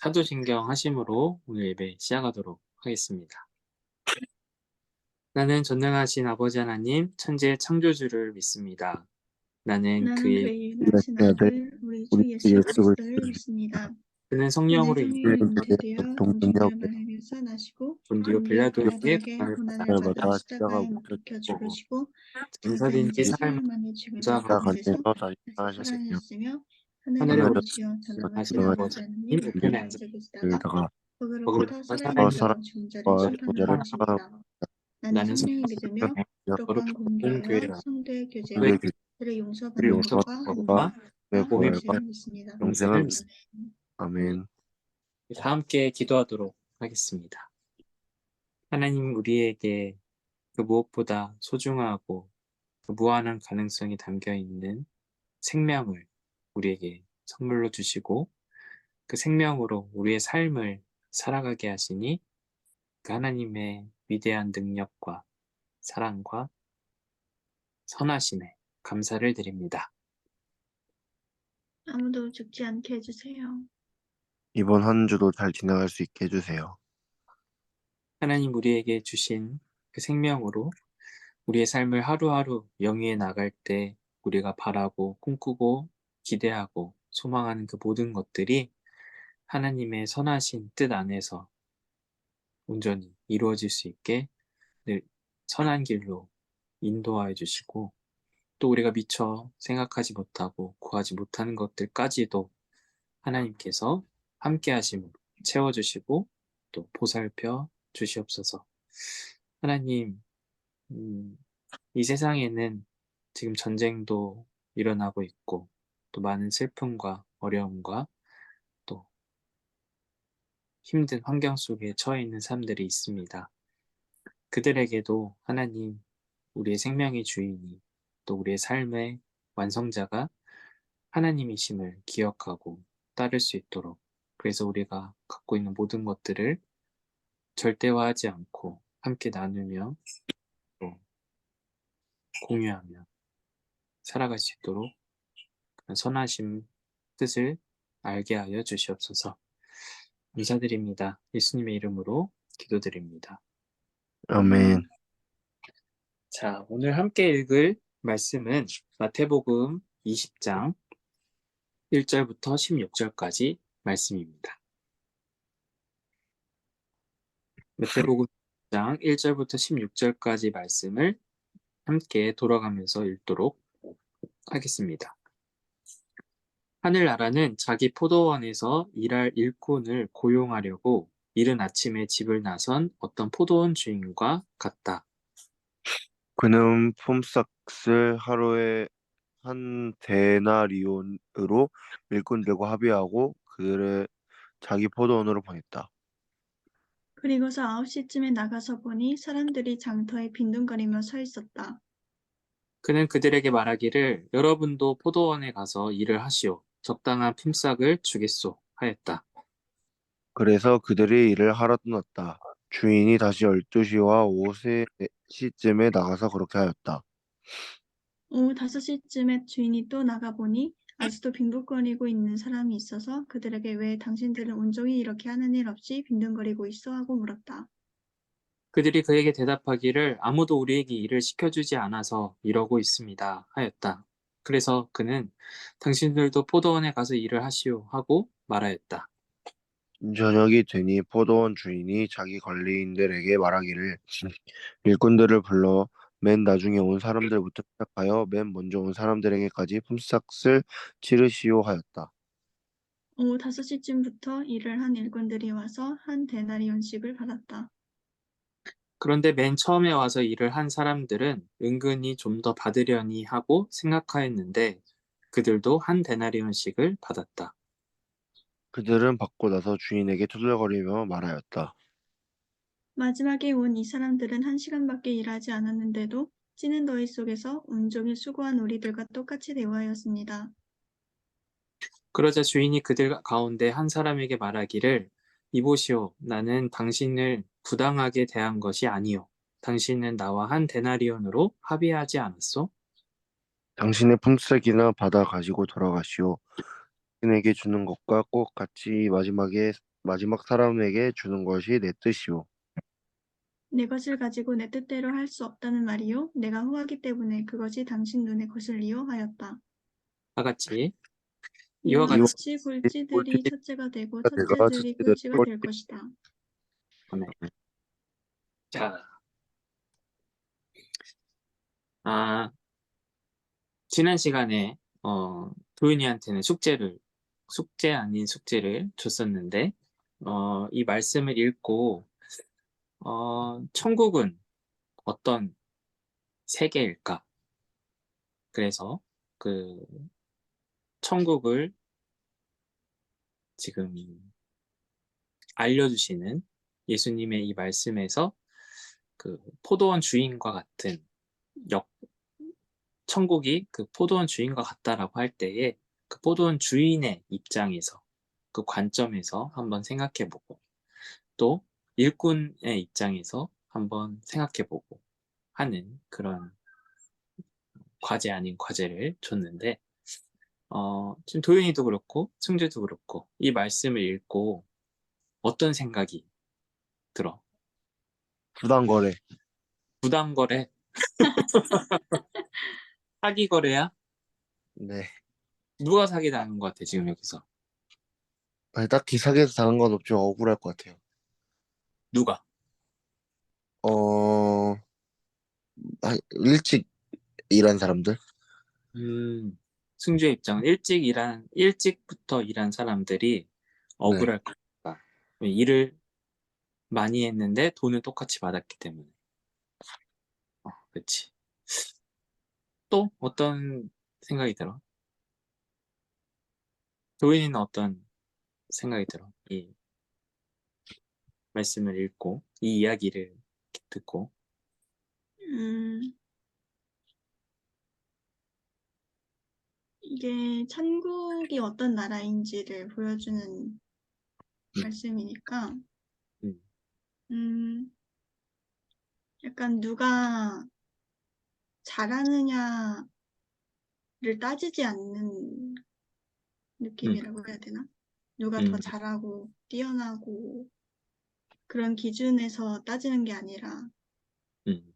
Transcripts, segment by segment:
사도신경 하심으로 오늘 예배 시작하도록 하겠습니다. 나는 전능하신 아버지 하나님, 천지의 창조주를 믿습니다. 나는 나는 그의 그의 유일하신 아들 우리 주 예수 그리스도를 믿습니다. 그는 그는 성령으로 성령으로 잉태되어 잉태되어 본중계를 받으면서 나시고 본디오 본디오 빌라도에게 빌라도에게 고난을 고난을 받아 받아 십자가에 못 박혀 죽고 죽으시고 장사된 지 장사인지 사흘 사흘 만에 죽은 자 만에 가운데서 다시 하셨으며 살아나셨으며 하늘에 하늘에 오르시어 전능하신 올라가신 아버지 하나님 우편에 앉아 계시다가 거기로부터 살아있는 죽은 자를 심판하러 오십니다. 나는 나는 성령이 믿으며 거룩한 공교회와 교회와 성도의 교제와 교회 죄를 용서받는 것과 용서와 몸의 몸의 부활을 믿습니다. 영생을 아멘. 믿습니다. 아멘. 다 함께 기도하도록 하겠습니다. 하나님, 우리에게 그 무엇보다 소중하고 그 무한한 가능성이 담겨 있는 생명을 우리에게 선물로 주시고 그 생명으로 우리의 삶을 살아가게 하시니 그 하나님의 위대한 능력과 사랑과 선하심에 감사를 드립니다. 아무도 죽지 않게 해주세요. 이번 한 주도 잘 지나갈 수 있게 해주세요. 하나님, 우리에게 주신 그 생명으로 우리의 삶을 하루하루 영위해 나갈 때 우리가 바라고 꿈꾸고 기대하고 소망하는 그 모든 것들이 하나님의 선하신 뜻 안에서 온전히 이루어질 수 있게 늘 선한 길로 인도하여 주시고 또 우리가 미처 생각하지 못하고 구하지 못하는 것들까지도 하나님께서 함께 하심으로 채워주시고 또 보살펴 주시옵소서. 하나님, 이 세상에는 지금 전쟁도 일어나고 있고 또 많은 슬픔과 어려움과 또 힘든 환경 속에 처해 있는 사람들이 있습니다. 그들에게도 하나님, 우리의 생명의 주인이 또 우리의 삶의 완성자가 하나님이심을 기억하고 따를 수 있도록 그래서 우리가 갖고 있는 모든 것들을 절대화하지 않고 함께 나누며 또 공유하며 살아갈 수 있도록 그런 선하심 뜻을 알게 하여 주시옵소서. 감사드립니다. 예수님의 이름으로 기도드립니다. 아멘. 자, 오늘 함께 읽을 말씀은 마태복음 20장 1절부터 16절까지 말씀입니다. 마태복음 20장 1절부터 16절까지 말씀을 함께 돌아가면서 읽도록 하겠습니다. 하늘나라는 자기 포도원에서 일할 일꾼을 고용하려고 이른 아침에 집을 나선 어떤 포도원 주인과 같다. 그는 폼삭을 하루에 한 데나리온으로 일꾼들과 합의하고 그를 자기 포도원으로 보냈다. 그리고서 9시쯤에 나가서 보니 사람들이 장터에 빈둥거리며 서 있었다. 그는 그들에게 말하기를 여러분도 포도원에 가서 일을 하시오. 적당한 품삯을 주겠소 하였다. 그래서 그들이 일을 하러 떠났다. 주인이 다시 12시와 오후 3시쯤에 나가서 그렇게 하였다. 오후 5시쯤에 주인이 또 나가보니 아직도 빈둥거리고 있는 사람이 있어서 그들에게 왜 당신들은 온종일 이렇게 하는 일 없이 빈둥거리고 있어? 하고 물었다. 그들이 그에게 대답하기를 아무도 우리에게 일을 시켜주지 않아서 이러고 있습니다 하였다. 그래서 그는 당신들도 포도원에 가서 일을 하시오 하고 말하였다. 저녁이 되니 포도원 주인이 자기 관리인들에게 말하기를 일꾼들을 불러 맨 나중에 온 사람들부터 시작하여 맨 먼저 온 사람들에게까지 품삯을 치르시오 하였다. 오후 5시쯤부터 일을 한 일꾼들이 와서 한 데나리온씩을 받았다. 그런데 맨 처음에 와서 일을 한 사람들은 은근히 좀 더 받으려니 하고 생각하였는데 그들도 한 데나리온씩을 받았다. 그들은 받고 나서 주인에게 투덜거리며 말하였다. 마지막에 온 이 사람들은 1시간밖에 일하지 않았는데도 찌는 더위 속에서 온종일 수고한 우리들과 똑같이 대우하였습니다. 그러자 주인이 그들 가운데 한 사람에게 말하기를 이보시오, 나는 당신을 부당하게 대한 것이 아니오. 당신은 나와 한 데나리온으로 합의하지 않았소? 당신의 품삯이나 받아 가지고 돌아가시오. 당신에게 주는 것과 꼭 같이 마지막에 마지막 사람에게 주는 것이 내 뜻이오. 내 것을 가지고 내 뜻대로 할 수 없다는 말이요. 내가 후하기 때문에 그것이 당신 눈에 거슬리요 하였다. 다 같이 이와 이와 같이 같이 굴지들이 꼴찌가 첫째가 되고 내가 첫째들이 첫째들 굴지가 될 것이다. 아멘. 자, 지난 시간에 도윤이한테는 숙제 아닌 숙제를 줬었는데 이 말씀을 읽고 천국은 어떤 세계일까? 그래서 그 천국을 지금 알려주시는 예수님의 이 말씀에서 그 포도원 주인과 같은 천국이 그 포도원 주인과 같다라고 할 때에 그 포도원 주인의 입장에서 그 관점에서 한번 생각해보고 또 일꾼의 입장에서 한번 생각해보고 하는 그런 과제 아닌 과제를 줬는데 지금 도윤이도 그렇고 승재도 그렇고 이 말씀을 읽고 어떤 생각이 들어? 부당거래. 부당거래? 사기거래야? 네. 누가 사기당한 것 같아 지금 여기서? 아니, 딱히 사기에서 당한 건 없지만 억울할 것 같아요. 누가? 어, 일찍 일한 사람들? 승주의 입장은 일찍부터 일한 사람들이 네. 억울할 거다. 일을 많이 했는데 돈은 똑같이 받았기 때문에. 그치. 또 어떤 생각이 들어? 도인이는 어떤 생각이 들어? 이 말씀을 읽고, 이 이야기를 듣고. 음, 이게 천국이 어떤 나라인지를 보여주는 말씀이니까, 음, 음, 약간 누가 잘하느냐를 따지지 않는 음, 느낌이라고 해야 되나? 누가 더 음, 잘하고 뛰어나고 그런 기준에서 따지는 게 아니라, 음.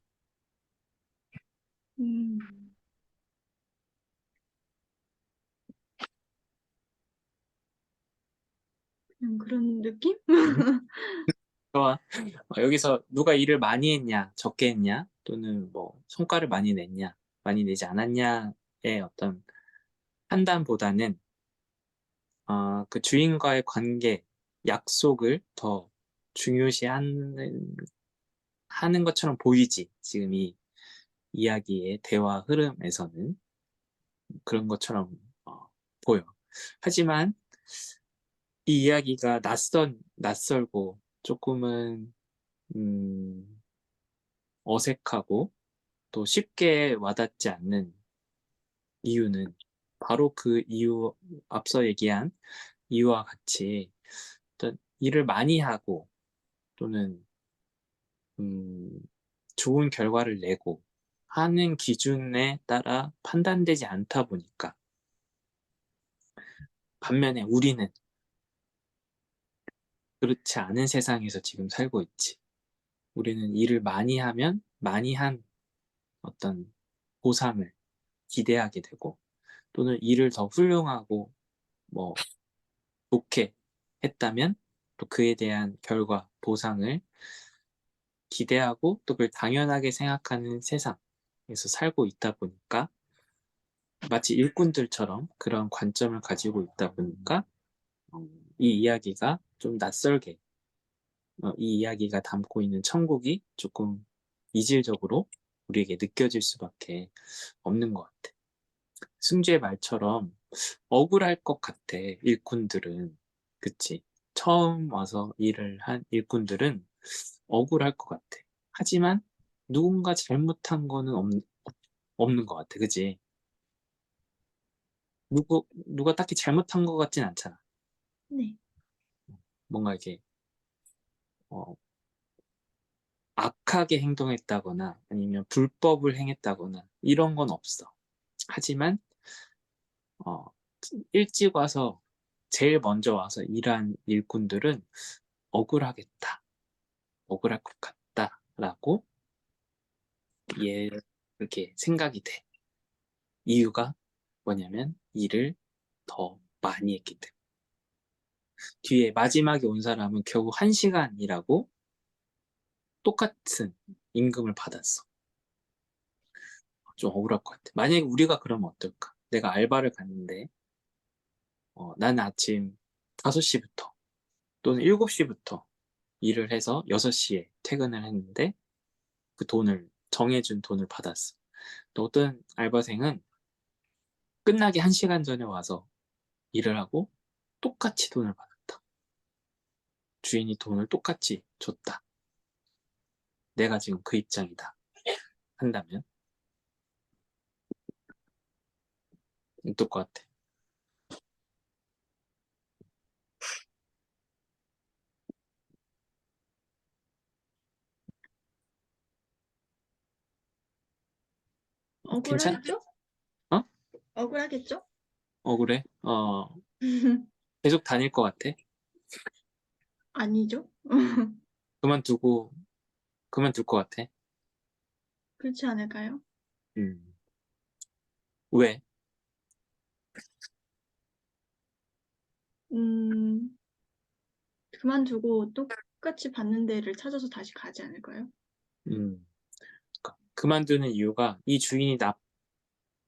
음, 그냥 그런 느낌? 좋아. 여기서 누가 일을 많이 했냐, 적게 했냐, 또는 뭐 성과를 많이 냈냐, 많이 내지 않았냐의 어떤 판단보다는 그 주인과의 관계, 약속을 더 중요시하는 하는 것처럼 보이지. 지금 이 이야기의 대화 흐름에서는 그런 것처럼 보여. 하지만 이 이야기가 낯설고 조금은 음, 어색하고 또 쉽게 와닿지 않는 이유는 바로 그 이유, 앞서 얘기한 이유와 같이 어떤 일을 많이 하고 또는 음, 좋은 결과를 내고 하는 기준에 따라 판단되지 않다 보니까 반면에 우리는 그렇지 않은 세상에서 지금 살고 있지. 우리는 일을 많이 하면 많이 한 어떤 보상을 기대하게 되고 또는 일을 더 훌륭하고 뭐 좋게 했다면 또 그에 대한 결과, 보상을 기대하고 또 그걸 당연하게 생각하는 세상에서 살고 있다 보니까 마치 일꾼들처럼 그런 관점을 가지고 있다 보니까 이 이야기가 좀 낯설게 이 이야기가 담고 있는 천국이 조금 이질적으로 우리에게 느껴질 수밖에 없는 것 같아. 승주의 말처럼 억울할 것 같아, 일꾼들은. 그치? 처음 와서 일을 한 일꾼들은 억울할 것 같아. 하지만 누군가 잘못한 거는 없는 것 같아. 그치? 누가 딱히 잘못한 것 같진 않잖아. 네. 뭔가 이렇게, 어, 악하게 행동했다거나 아니면 불법을 행했다거나 이런 건 없어. 하지만, 어, 일찍 와서 제일 먼저 와서 일한 일꾼들은 억울하겠다, 억울할 것 같다라고 이렇게 생각이 돼. 이유가 뭐냐면 일을 더 많이 했기 때문에. 뒤에 마지막에 온 사람은 겨우 1시간 일하고 똑같은 임금을 받았어. 좀 억울할 것 같아. 만약에 우리가 그러면 어떨까? 내가 알바를 갔는데 나는 아침 5시부터 또는 7시부터 일을 해서 6시에 퇴근을 했는데 그 정해준 돈을 받았어. 또 어떤 알바생은 끝나기 1시간 전에 와서 일을 하고 똑같이 돈을 받았다. 주인이 돈을 똑같이 줬다. 내가 지금 그 입장이다. 한다면 어떨 것 같아? 괜찮아? 억울하겠죠? 어? 억울하겠죠? 억울해? 계속 다닐 것 같아? 아니죠? 그만두고 그만둘 것 같아? 그렇지 않을까요? 음. 왜? 음, 그만두고 똑같이 받는 데를 찾아서 다시 가지 않을까요? 음. 그만두는 이유가 이 주인이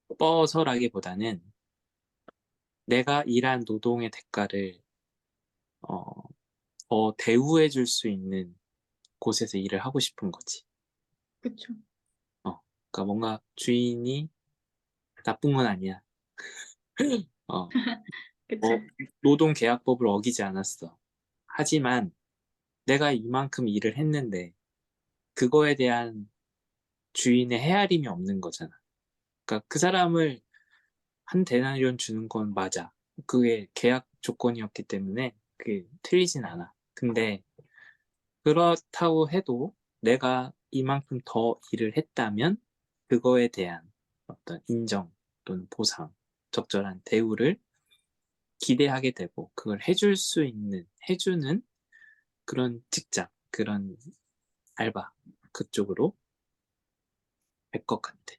나빠서라기보다는 내가 일한 노동의 대가를 어, 더 대우해 줄 수 있는 곳에서 일을 하고 싶은 거지. 그쵸. 그러니까 뭔가 주인이 나쁜 건 아니야. 어, 그쵸. 노동계약법을 어기지 않았어. 하지만 내가 이만큼 일을 했는데 그거에 대한 주인의 헤아림이 없는 거잖아. 그러니까 그 사람을 한 데나리온 주는 건 맞아. 그게 계약 조건이었기 때문에 그게 틀리진 않아. 근데 그렇다고 해도 내가 이만큼 더 일을 했다면 그거에 대한 어떤 인정 또는 보상, 적절한 대우를 기대하게 되고 그걸 해주는 그런 직장, 그런 알바 그쪽으로 갈 것 같아.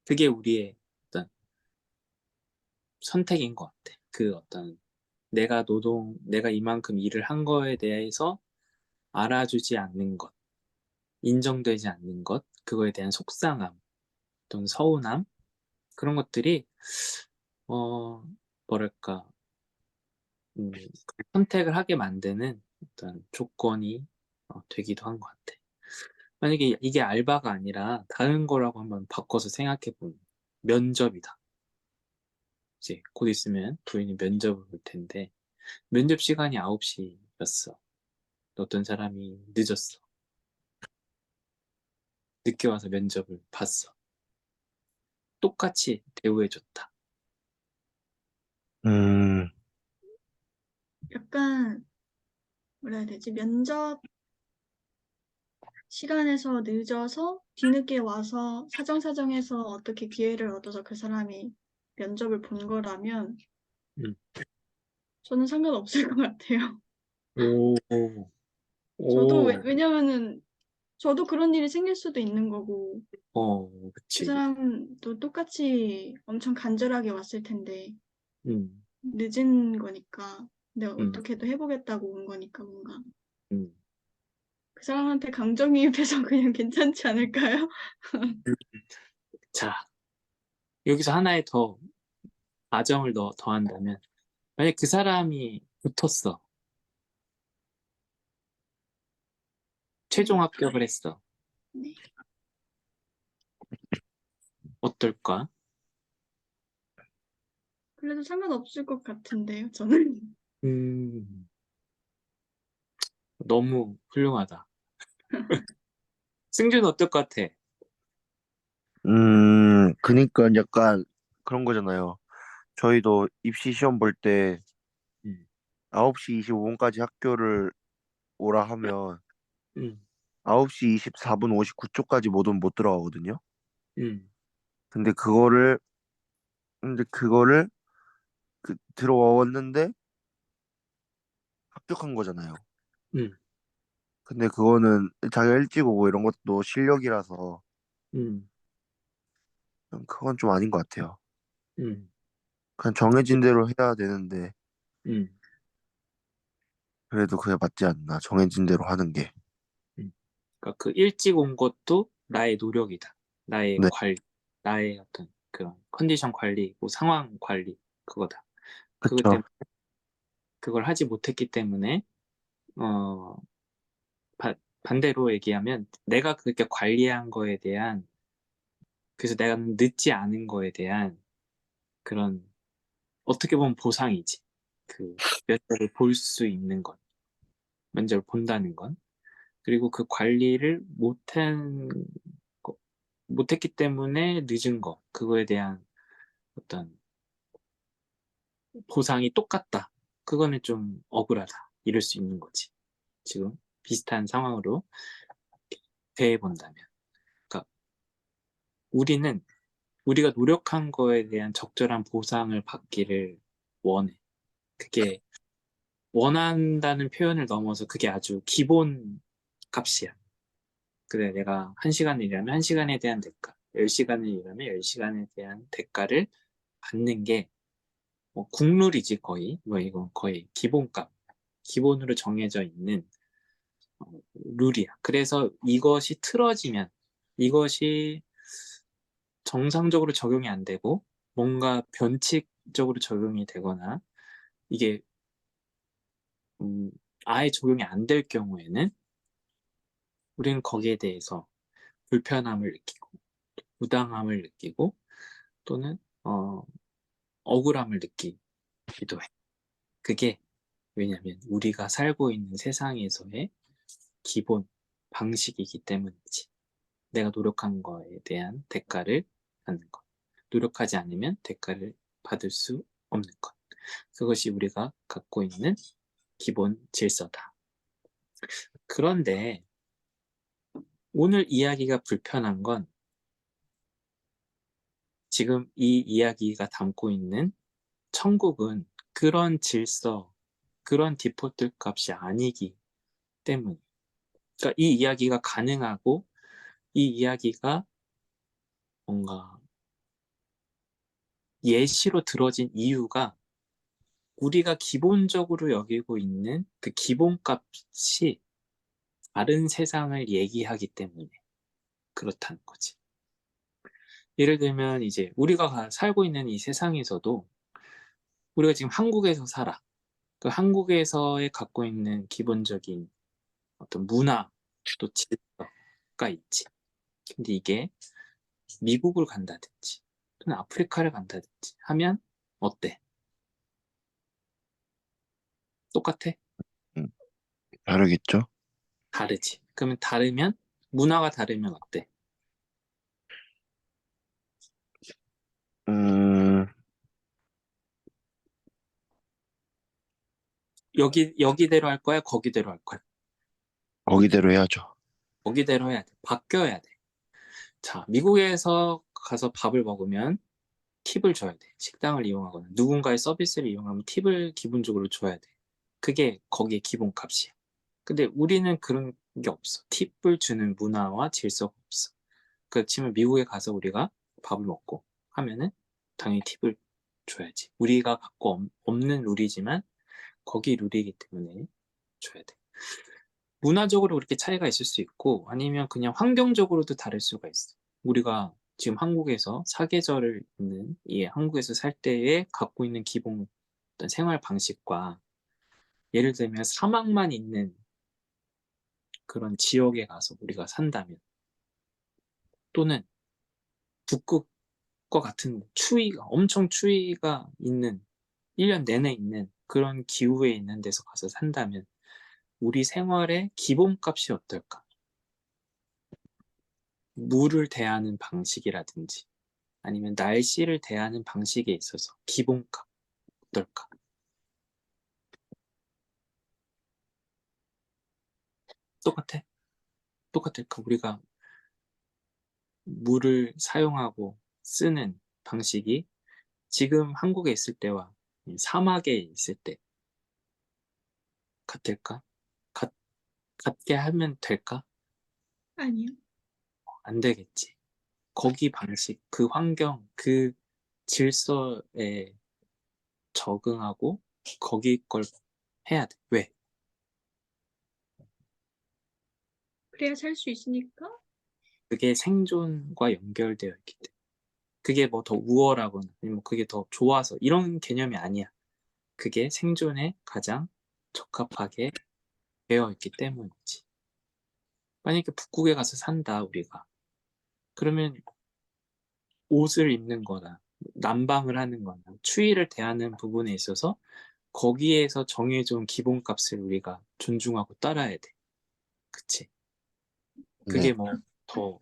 그게 우리의 어떤 선택인 것 같아. 그 어떤 내가 이만큼 일을 한 거에 대해서 알아주지 않는 것, 인정되지 않는 것, 그거에 대한 속상함 또는 서운함, 그런 것들이, 어, 뭐랄까, 그 선택을 하게 만드는 어떤 조건이 되기도 한 것 같아. 만약에 이게 알바가 아니라 다른 거라고 한번 바꿔서 생각해 보면 면접이다. 이제 곧 있으면 부인이 면접을 볼 텐데 면접 시간이 9시였어. 어떤 사람이 늦었어. 늦게 와서 면접을 봤어. 똑같이 대우해줬다. 음, 약간, 뭐라 해야 되지? 면접 시간에서 늦어서 뒤늦게 와서 사정사정해서 어떻게 기회를 얻어서 그 사람이 면접을 본 거라면 음. 저는 상관없을 것 같아요. 오, 저도 오, 왜냐면은 저도 그런 일이 생길 수도 있는 거고 그 그치. 사람도 똑같이 엄청 간절하게 왔을 텐데 음, 늦은 거니까 내가 음, 어떻게도 해보겠다고 온 거니까 뭔가 음. 그 사람한테 감정이입해서 그냥 괜찮지 않을까요? 자, 여기서 하나의 가정을 더한다면, 만약 그 사람이 붙었어. 최종 네, 합격을 했어. 네. 어떨까? 그래도 상관없을 것 같은데요, 저는. 음, 너무 훌륭하다. 승준 어떨 것 같아? 그니까 약간 그런 거잖아요. 저희도 입시 시험 볼 때 음, 9시 25분까지 학교를 오라 하면 음, 9시 24분 59초까지 모두 못 들어가거든요. 음, 근데 그거를 들어왔는데 합격한 거잖아요. 음, 근데 그거는 자기가 일찍 오고 이런 것도 실력이라서 음, 그건 좀 아닌 것 같아요. 음, 그냥 정해진 대로 해야 되는데 음, 그래도 그게 맞지 않나. 정해진 대로 하는 게. 그러니까 그 일찍 온 것도 나의 노력이다. 나의 네, 관리, 나의 어떤 그런 컨디션 관리, 뭐 상황 관리, 그거다. 그것 그쵸. 때문에 그걸 하지 못했기 때문에 어, 반대로 얘기하면 내가 그렇게 관리한 거에 대한 그래서 내가 늦지 않은 거에 대한 그런 어떻게 보면 보상이지. 그 면접을 볼 수 있는 것, 면접을 본다는 건. 그리고 그 관리를 못했기 때문에 늦은 거, 그거에 대한 어떤 보상이 똑같다. 그거는 좀 억울하다. 이럴 수 있는 거지. 지금 비슷한 상황으로 대해본다면. 그러니까 우리는 우리가 노력한 거에 대한 적절한 보상을 받기를 원해. 그게 원한다는 표현을 넘어서 그게 아주 기본 값이야. 그래, 내가 1시간을 일하면 1시간에 대한 대가, 10시간을 일하면 10시간에 대한 대가를 받는 게 뭐 국룰이지 거의. 뭐 이건 거의 기본값, 기본으로 정해져 있는 룰이야. 그래서 이것이 틀어지면 이것이 정상적으로 적용이 안 되고 뭔가 변칙적으로 적용이 되거나 이게 음, 아예 적용이 안 될 경우에는 우리는 거기에 대해서 불편함을 느끼고 부당함을 느끼고 또는 억울함을 느끼기도 해. 그게 왜냐하면 우리가 살고 있는 세상에서의 기본 방식이기 때문이지. 내가 노력한 거에 대한 대가를 받는 것. 노력하지 않으면 대가를 받을 수 없는 것. 그것이 우리가 갖고 있는 기본 질서다. 그런데 오늘 이야기가 불편한 건 지금 이 이야기가 담고 있는 천국은 그런 질서, 그런 디폴트 값이 아니기 때문. 그러니까 이 이야기가 가능하고 이 이야기가 뭔가 예시로 들어진 이유가 우리가 기본적으로 여기고 있는 그 기본값이 다른 세상을 얘기하기 때문에 그렇다는 거지. 예를 들면 이제 우리가 살고 있는 이 세상에서도 우리가 지금 한국에서 살아. 그 한국에서의 갖고 있는 기본적인 어떤 문화 또 질서가 있지. 근데 이게 미국을 간다든지 또는 아프리카를 간다든지 하면 어때? 똑같아? 음, 다르겠죠? 다르지. 그러면 다르면 문화가 다르면 어때? 음, 여기대로 할 거야? 거기대로 할 거야? 거기대로 해야죠. 거기대로 해야 돼. 바뀌어야 돼. 자, 미국에서 가서 밥을 먹으면 팁을 줘야 돼. 식당을 이용하거나 누군가의 서비스를 이용하면 팁을 기본적으로 줘야 돼. 그게 거기에 기본값이야. 근데 우리는 그런 게 없어. 팁을 주는 문화와 질서가 없어. 그렇지만 미국에 가서 우리가 밥을 먹고 하면은 당연히 팁을 줘야지. 우리가 갖고 없는 룰이지만 거기 룰이기 때문에 줘야 돼. 문화적으로 그렇게 차이가 있을 수 있고 아니면 그냥 환경적으로도 다를 수가 있어. 우리가 지금 한국에서 사계절을 있는 이 한국에서 살 때에 갖고 있는 기본 어떤 생활 방식과 예를 들면 사막만 있는 그런 지역에 가서 우리가 산다면 또는 북극과 같은 추위가 엄청 추위가 있는 1년 내내 있는 그런 기후에 있는 데서 가서 산다면 우리 생활의 기본값이 어떨까? 물을 대하는 방식이라든지 아니면 날씨를 대하는 방식에 있어서 기본값 어떨까? 똑같아? 똑같을까? 우리가 물을 사용하고 쓰는 방식이 지금 한국에 있을 때와 사막에 있을 때 같을까? 같게 하면 될까? 아니요. 안 되겠지. 거기 방식, 그 환경, 그 질서에 적응하고 거기 걸 해야 돼. 왜? 그래야 살 수 있으니까? 그게 생존과 연결되어 있기 때문에. 그게 뭐 더 우월하거나 아니면 그게 더 좋아서 이런 개념이 아니야. 그게 생존에 가장 적합하게 되어 있기 때문이지. 만약에 북극에 가서 산다, 우리가. 그러면 옷을 입는 거나 난방을 하는 거나 추위를 대하는 부분에 있어서 거기에서 정해져 온 기본값을 우리가 존중하고 따라야 돼. 그치? 네. 그게 더,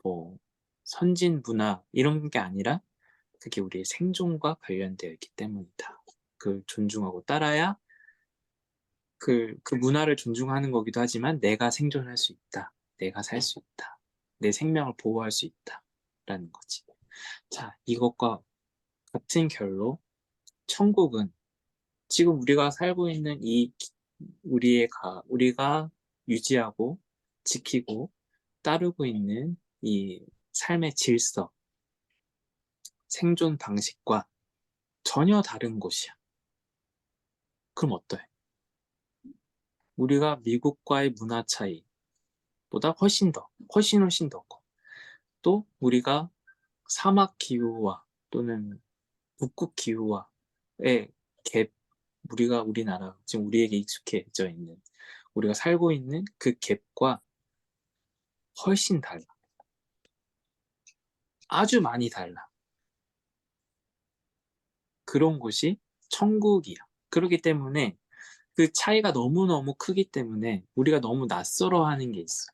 뭐, 선진 문화, 이런 게 아니라 그게 우리의 생존과 관련되어 있기 때문이다. 그걸 존중하고 따라야 그 문화를 존중하는 거기도 하지만 내가 생존할 수 있다. 내가 살 수 있다. 내 생명을 보호할 수 있다. 라는 거지. 자, 이것과 같은 결로 천국은 지금 우리가 살고 있는 우리가 유지하고 지키고 따르고 있는 이 삶의 질서, 생존 방식과 전혀 다른 곳이야. 그럼 어때? 우리가 미국과의 문화 차이보다 훨씬 더 커. 또 우리가 사막 기후와 또는 북극 기후와의 갭, 우리나라, 지금 우리에게 익숙해져 있는, 우리가 살고 있는 그 갭과 훨씬 달라. 아주 많이 달라. 그런 곳이 천국이야. 그렇기 때문에 그 차이가 너무너무 크기 때문에 우리가 너무 낯설어 하는 게 있어.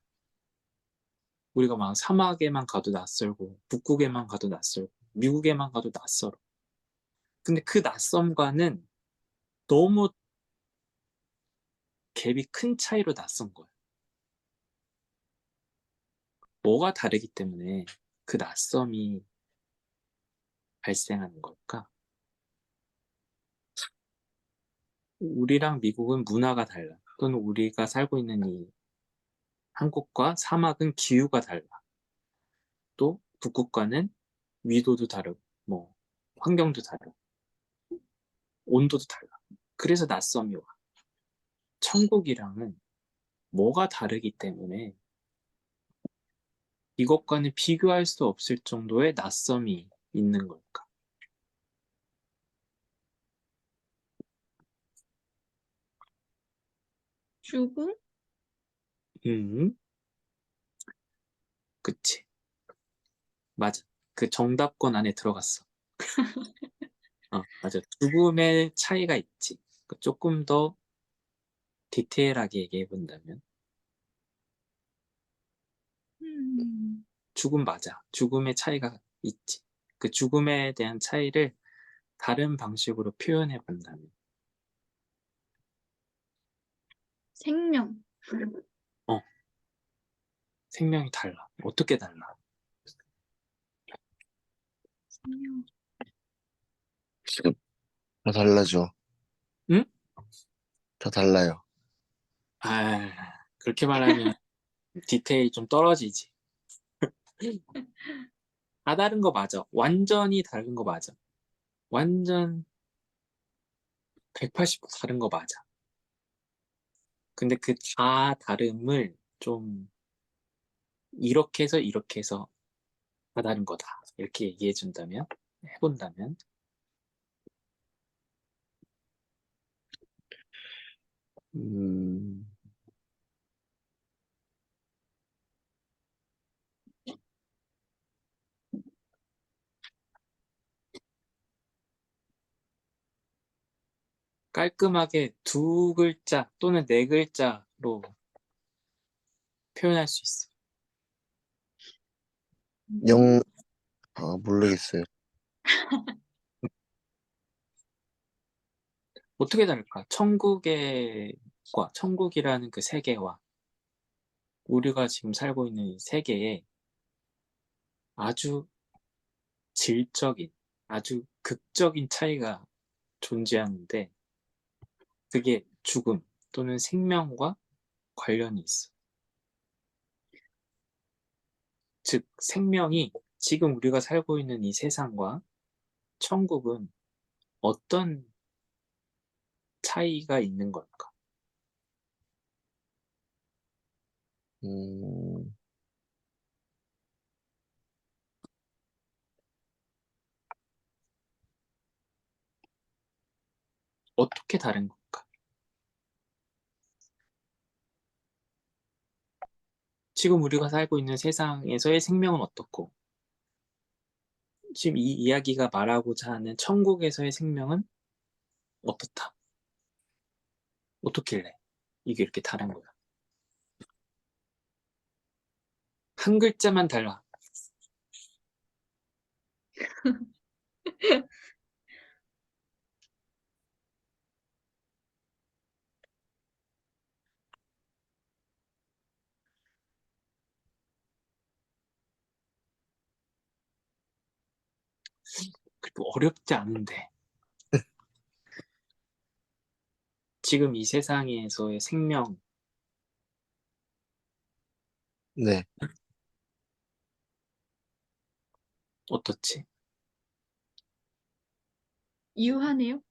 우리가 막 사막에만 가도 낯설고, 북극에만 가도 낯설고, 미국에만 가도 낯설어. 근데 그 낯섦과는 너무 갭이 큰 차이로 낯선 거야. 뭐가 다르기 때문에 그 낯섦이 발생하는 걸까? 우리랑 미국은 문화가 달라. 또는 우리가 살고 있는 이 한국과 사막은 기후가 달라. 또 북극과는 위도도 다르고, 뭐 환경도 다르고, 온도도 달라. 그래서 낯섦이 와. 천국이랑은 뭐가 다르기 때문에 이것과는 비교할 수 없을 정도의 낯섦이 있는 걸까? 죽음? 음, 그치. 맞아. 그 정답권 안에 들어갔어. 맞아. 죽음의 차이가 있지. 조금 더 디테일하게 얘기해 본다면 음, 죽음 맞아. 죽음의 차이가 있지. 그 죽음에 대한 차이를 다른 방식으로 표현해 본다면 생명. 어, 생명이 달라. 어떻게 달라? 생명. 다 달라져. 응? 다 달라요. 아, 그렇게 말하면 디테일이 좀 떨어지지. 다 다른 거 맞아. 완전히 다른 거 맞아. 완전 180도 다른 거 맞아. 근데 그 다 다름을 좀 이렇게 해서 다 다른 거다. 이렇게 얘기해 준다면, 해본다면, 음, 깔끔하게 두 글자 또는 네 글자로 표현할 수 있어. 영, 모르겠어요. 어떻게 다를까? 천국이라는 그 세계와 우리가 지금 살고 있는 이 세계에 아주 질적인, 아주 극적인 차이가 존재하는데, 그게 죽음. 또는 생명과 관련이 있어. 즉, 생명이 지금 우리가 살고 있는 이 세상과 천국은 어떤 차이가 있는 걸까? 음, 어떻게 다른 걸까? 지금 우리가 살고 있는 세상에서의 생명은 어떻고, 지금 이 이야기가 말하고자 하는 천국에서의 생명은 어떻다? 어떻길래 이게 이렇게 다른 거야? 한 글자만 달라. 그래도 어렵지 않은데. 지금 이 세상에서의 생명 네. 어떻지? 유한해요?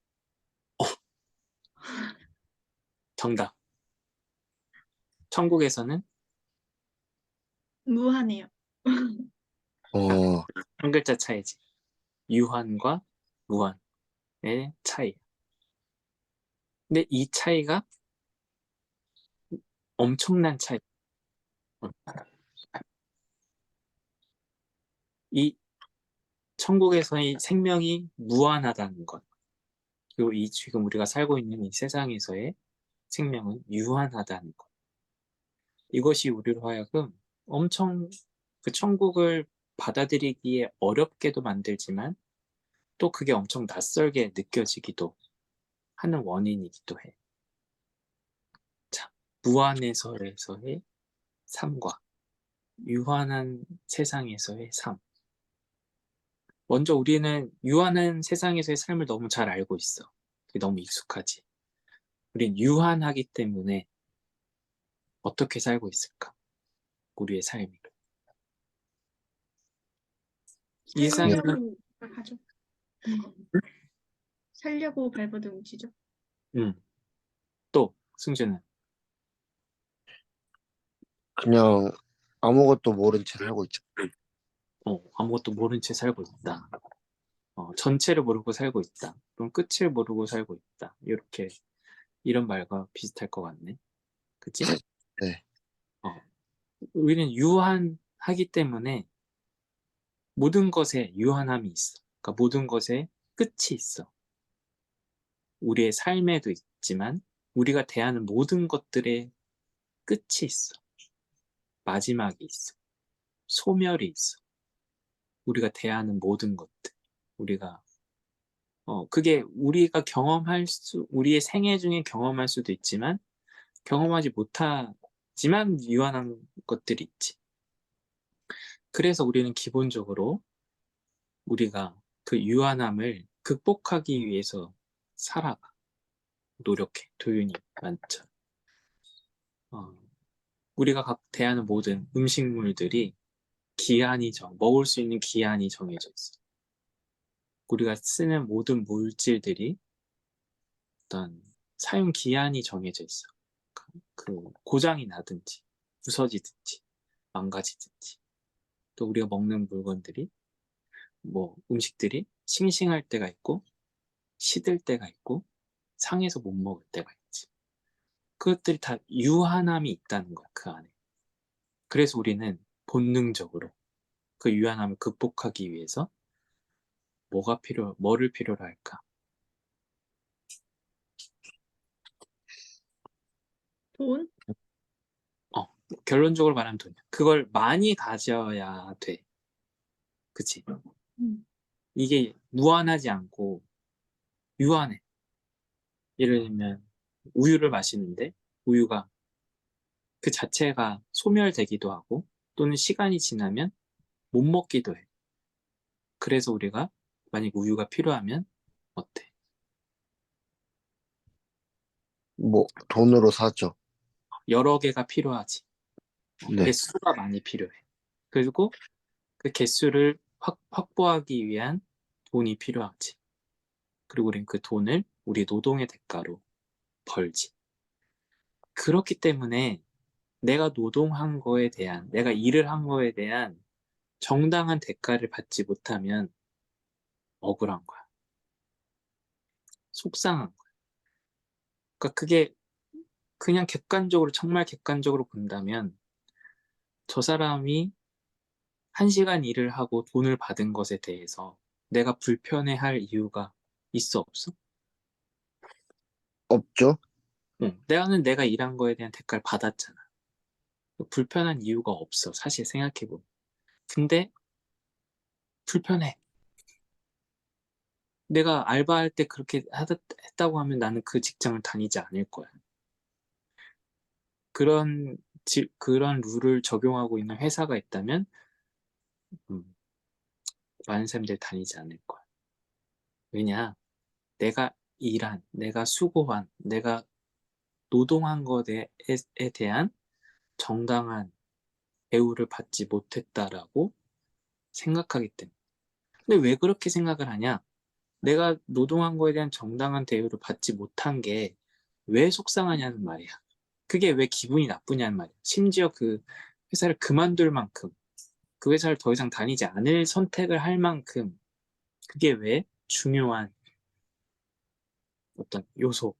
정답. 천국에서는 무한해요. 어, 한 글자 차이지. 유한과 무한의 차이. 근데 이 차이가 엄청난 차이. 이 천국에서의 생명이 무한하다는 것. 그리고 이 지금 우리가 살고 있는 이 세상에서의 생명은 유한하다는 것. 이것이 우리로 하여금 엄청 그 천국을 받아들이기에 어렵게도 만들지만 또 그게 엄청 낯설게 느껴지기도 하는 원인이기도 해. 자, 무한에서의 삶과 유한한 세상에서의 삶. 먼저 우리는 유한한 세상에서의 삶을 너무 잘 알고 있어. 그게 너무 익숙하지. 우린 유한하기 때문에 어떻게 살고 있을까? 우리의 삶이. 이 그냥, 세상에는 살려고 하죠. 살려고 발버둥 치죠. 또 승주는 그냥 아무것도 모른 채 살고 있죠. 아무것도 모른 채 살고 있다. 전체를 모르고 살고 있다. 그럼 끝을 모르고 살고 있다. 이렇게 이런 말과 비슷할 것 같네. 그치? 네. 어, 우리는 유한하기 때문에 모든 것에 유한함이 있어. 그러니까 모든 것에 끝이 있어. 우리의 삶에도 있지만 우리가 대하는 모든 것들의 끝이 있어. 마지막이 있어. 소멸이 있어. 우리가 대하는 모든 것들. 우리가 그게 우리의 생애 중에 경험할 수도 있지만 경험하지 못하지만 유한한 것들이 있지. 그래서 우리는 기본적으로 우리가 그 유한함을 극복하기 위해서 살아가. 노력해. 도윤이 많죠. 어, 우리가 각 대하는 모든 음식물들이 먹을 수 있는 기한이 정해져 있어. 우리가 쓰는 모든 물질들이 어떤 사용 기한이 정해져 있어. 그 고장이 나든지, 부서지든지, 망가지든지. 또 우리가 먹는 물건들이, 음식들이 싱싱할 때가 있고, 시들 때가 있고, 상해서 못 먹을 때가 있지. 그것들이 다 유한함이 있다는 거야, 그 안에. 그래서 우리는 본능적으로 그 유한함을 극복하기 위해서 뭐를 필요로 할까? 돈? 어, 결론적으로 말하면 돈이야. 그걸 많이 가져야 돼. 그치? 음. 이게 무한하지 않고 유한해. 예를 들면 우유를 마시는데 우유가 그 자체가 소멸되기도 하고 또는 시간이 지나면 못 먹기도 해. 그래서 우리가 만약 우유가 필요하면 어때? 뭐 돈으로 사죠. 여러 개가 필요하지. 네. 개수가 많이 필요해. 그리고 그 개수를 확보하기 위한 돈이 필요하지. 그리고 우린 그 돈을 우리 노동의 대가로 벌지. 그렇기 때문에 내가 노동한 거에 대한, 내가 일을 한 거에 대한 정당한 대가를 받지 못하면 억울한 거야. 속상한 거야. 그러니까 그게 그냥 객관적으로, 정말 객관적으로 본다면 저 사람이 1시간 일을 하고 돈을 받은 것에 대해서 내가 불편해할 이유가 있어, 없어? 없죠? 응. 내가 일한 거에 대한 대가를 받았잖아. 불편한 이유가 없어, 사실 생각해보면. 근데 불편해. 내가 알바할 때 그렇게 했다고 하면 나는 그 직장을 다니지 않을 거야. 그런, 그런 룰을 적용하고 있는 회사가 있다면, 음, 많은 사람들이 다니지 않을 거야. 왜냐? 내가 수고한, 내가 노동한 것에 대한 정당한 대우를 받지 못했다라고 생각하기 때문에. 근데 왜 그렇게 생각을 하냐? 내가 노동한 거에 대한 정당한 대우를 받지 못한 게 왜 속상하냐는 말이야. 그게 왜 기분이 나쁘냐는 말이야. 심지어 그 회사를 그만둘 만큼, 그 회사를 더 이상 다니지 않을 선택을 할 만큼, 그게 왜 중요한 어떤 요소,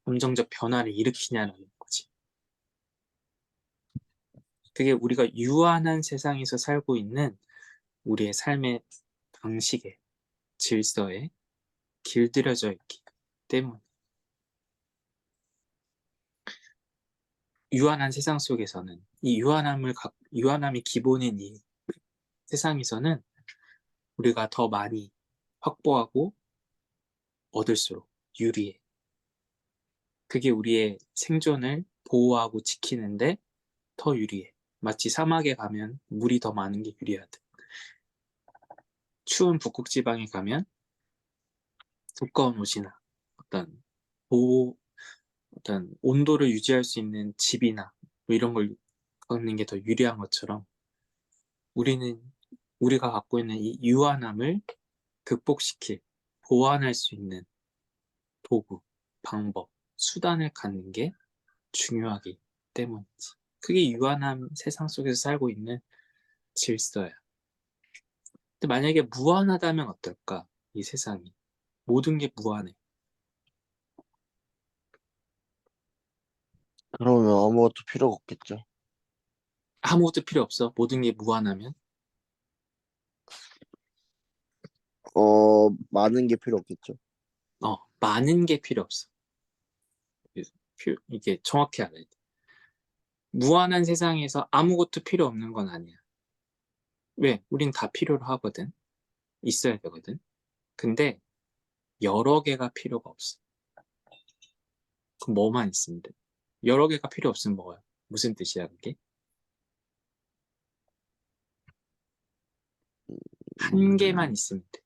감정적 변화를 일으키냐는 거지. 그게 우리가 유한한 세상에서 살고 있는 우리의 삶의 방식에, 질서에 길들여져 있기 때문에. 유한한 세상 속에서는 유한함이 기본인 이 세상에서는 우리가 더 많이 확보하고 얻을수록 유리해. 그게 우리의 생존을 보호하고 지키는데 더 유리해. 마치 사막에 가면 물이 더 많은 게 유리하듯. 추운 북극 지방에 가면 두꺼운 옷이나 어떤 보호, 어떤 온도를 유지할 수 있는 집이나 뭐 이런 걸 갖는 게 더 유리한 것처럼 우리는 우리가 갖고 있는 이 유한함을 극복시킬, 보완할 수 있는 도구, 방법, 수단을 갖는 게 중요하기 때문이지. 그게 유한한 세상 속에서 살고 있는 질서야. 근데 만약에 무한하다면 어떨까? 이 세상이. 모든 게 무한해. 그러면 아무것도 필요가 없겠죠. 아무것도 필요 없어. 모든 게 무한하면. 많은 게 필요 없겠죠. 많은 게 필요 없어. 이게 정확히 알아야 돼. 무한한 세상에서 아무것도 필요 없는 건 아니야. 왜? 우린 다 필요로 하거든. 있어야 되거든. 근데 여러 개가 필요가 없어. 그럼 뭐만 있으면 돼? 여러 개가 필요 없으면 뭐야? 무슨 뜻이야, 그게? 한 개만 있으면 돼.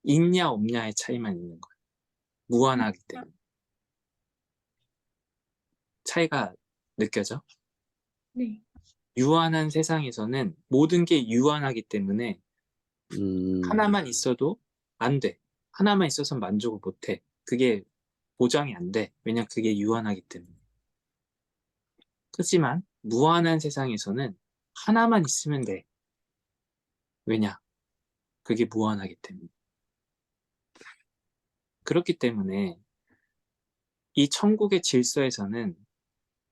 있냐, 없냐의 차이만 있는 거야. 무한하기 때문에. 차이가 느껴져? 네. 유한한 세상에서는 모든 게 유한하기 때문에 하나만 있어도 안 돼. 하나만 있어서 만족을 못 해. 그게 보장이 안 돼. 왜냐, 그게 유한하기 때문에. 그렇지만 무한한 세상에서는 하나만 있으면 돼. 왜냐, 그게 무한하기 때문에. 그렇기 때문에 이 천국의 질서에서는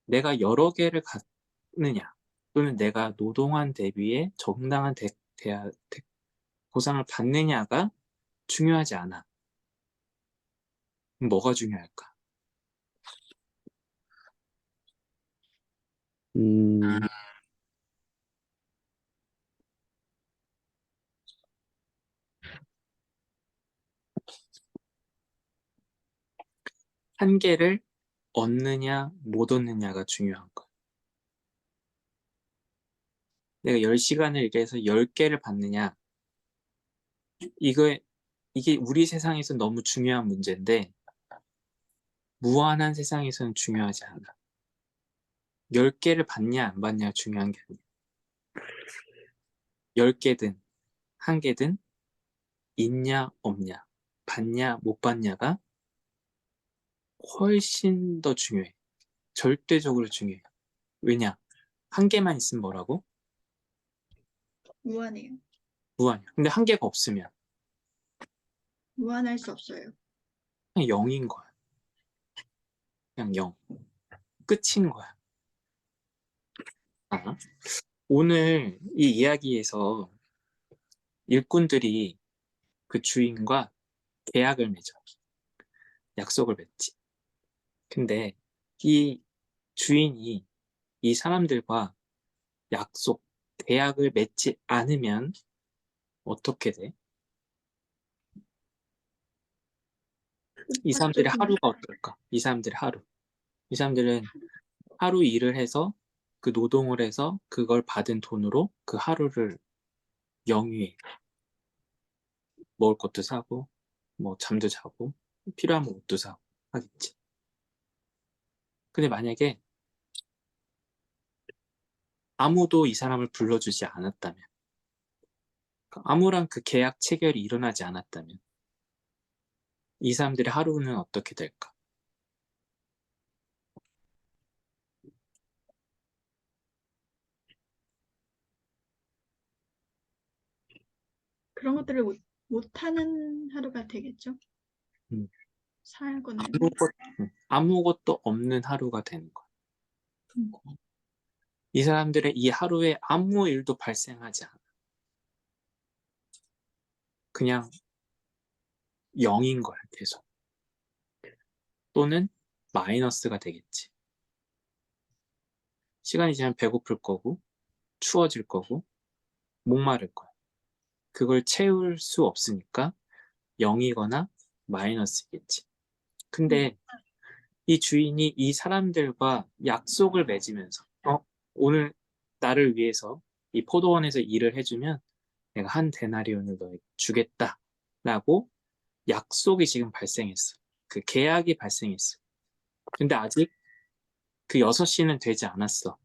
내가 여러 개를 갖느냐, 또는 내가 노동한 대비에 정당한 보상을 받느냐가 중요하지 않아. 뭐가 중요할까? 음, 한 개를 얻느냐, 못 얻느냐가 중요한 거야. 내가 10시간을 일해서 10개를 받느냐, 이게 우리 세상에서 너무 중요한 문제인데, 무한한 세상에서는 중요하지 않아. 10개를 받냐 안 받냐 중요한 게 아니야. 10개든 1개든 있냐 없냐, 받냐 못 받냐가 훨씬 더 중요해. 절대적으로 중요해. 왜냐? 1개만 있으면 뭐라고? 무한해요. 무한이야. 근데 1개가 없으면 무한할 수 없어요. 그냥 0인 거야. 그냥 0. 끝인 거야. 아, 오늘 이 이야기에서 일꾼들이 그 주인과 계약을 맺어. 약속을 맺지. 근데 이 주인이 이 사람들과 약속, 계약을 맺지 않으면 어떻게 돼? 이 사람들의 족적인 하루가 어떨까? 이 사람들의 하루. 이 사람들은 하루 일을 해서 그 노동을 해서 그걸 받은 돈으로 그 하루를 영위해. 먹을 것도 사고, 뭐 잠도 자고, 필요하면 옷도 사고 하겠지. 근데 만약에 아무도 이 사람을 불러주지 않았다면, 아무런 그 계약 체결이 일어나지 않았다면, 이 사람들의 하루는 어떻게 될까? 그런 것들을 못하는 하루가 되겠죠. 음, 살고 나면. 아무것도 없는 하루가 되는 거야. 음. 이 사람들의 이 하루에 아무 일도 발생하지 않아. 그냥 0인 거야, 계속. 또는 마이너스가 되겠지. 시간이 지나면 배고플 거고, 추워질 거고, 목마를 거야. 그걸 채울 수 없으니까 0이거나 마이너스겠지. 근데 이 주인이 이 사람들과 약속을 맺으면서, 오늘 나를 위해서 이 포도원에서 일을 해주면 내가 한 데나리온을 너에게 주겠다라고 약속이 지금 발생했어. 그 계약이 발생했어. 근데 아직 그 6시는 되지 않았어.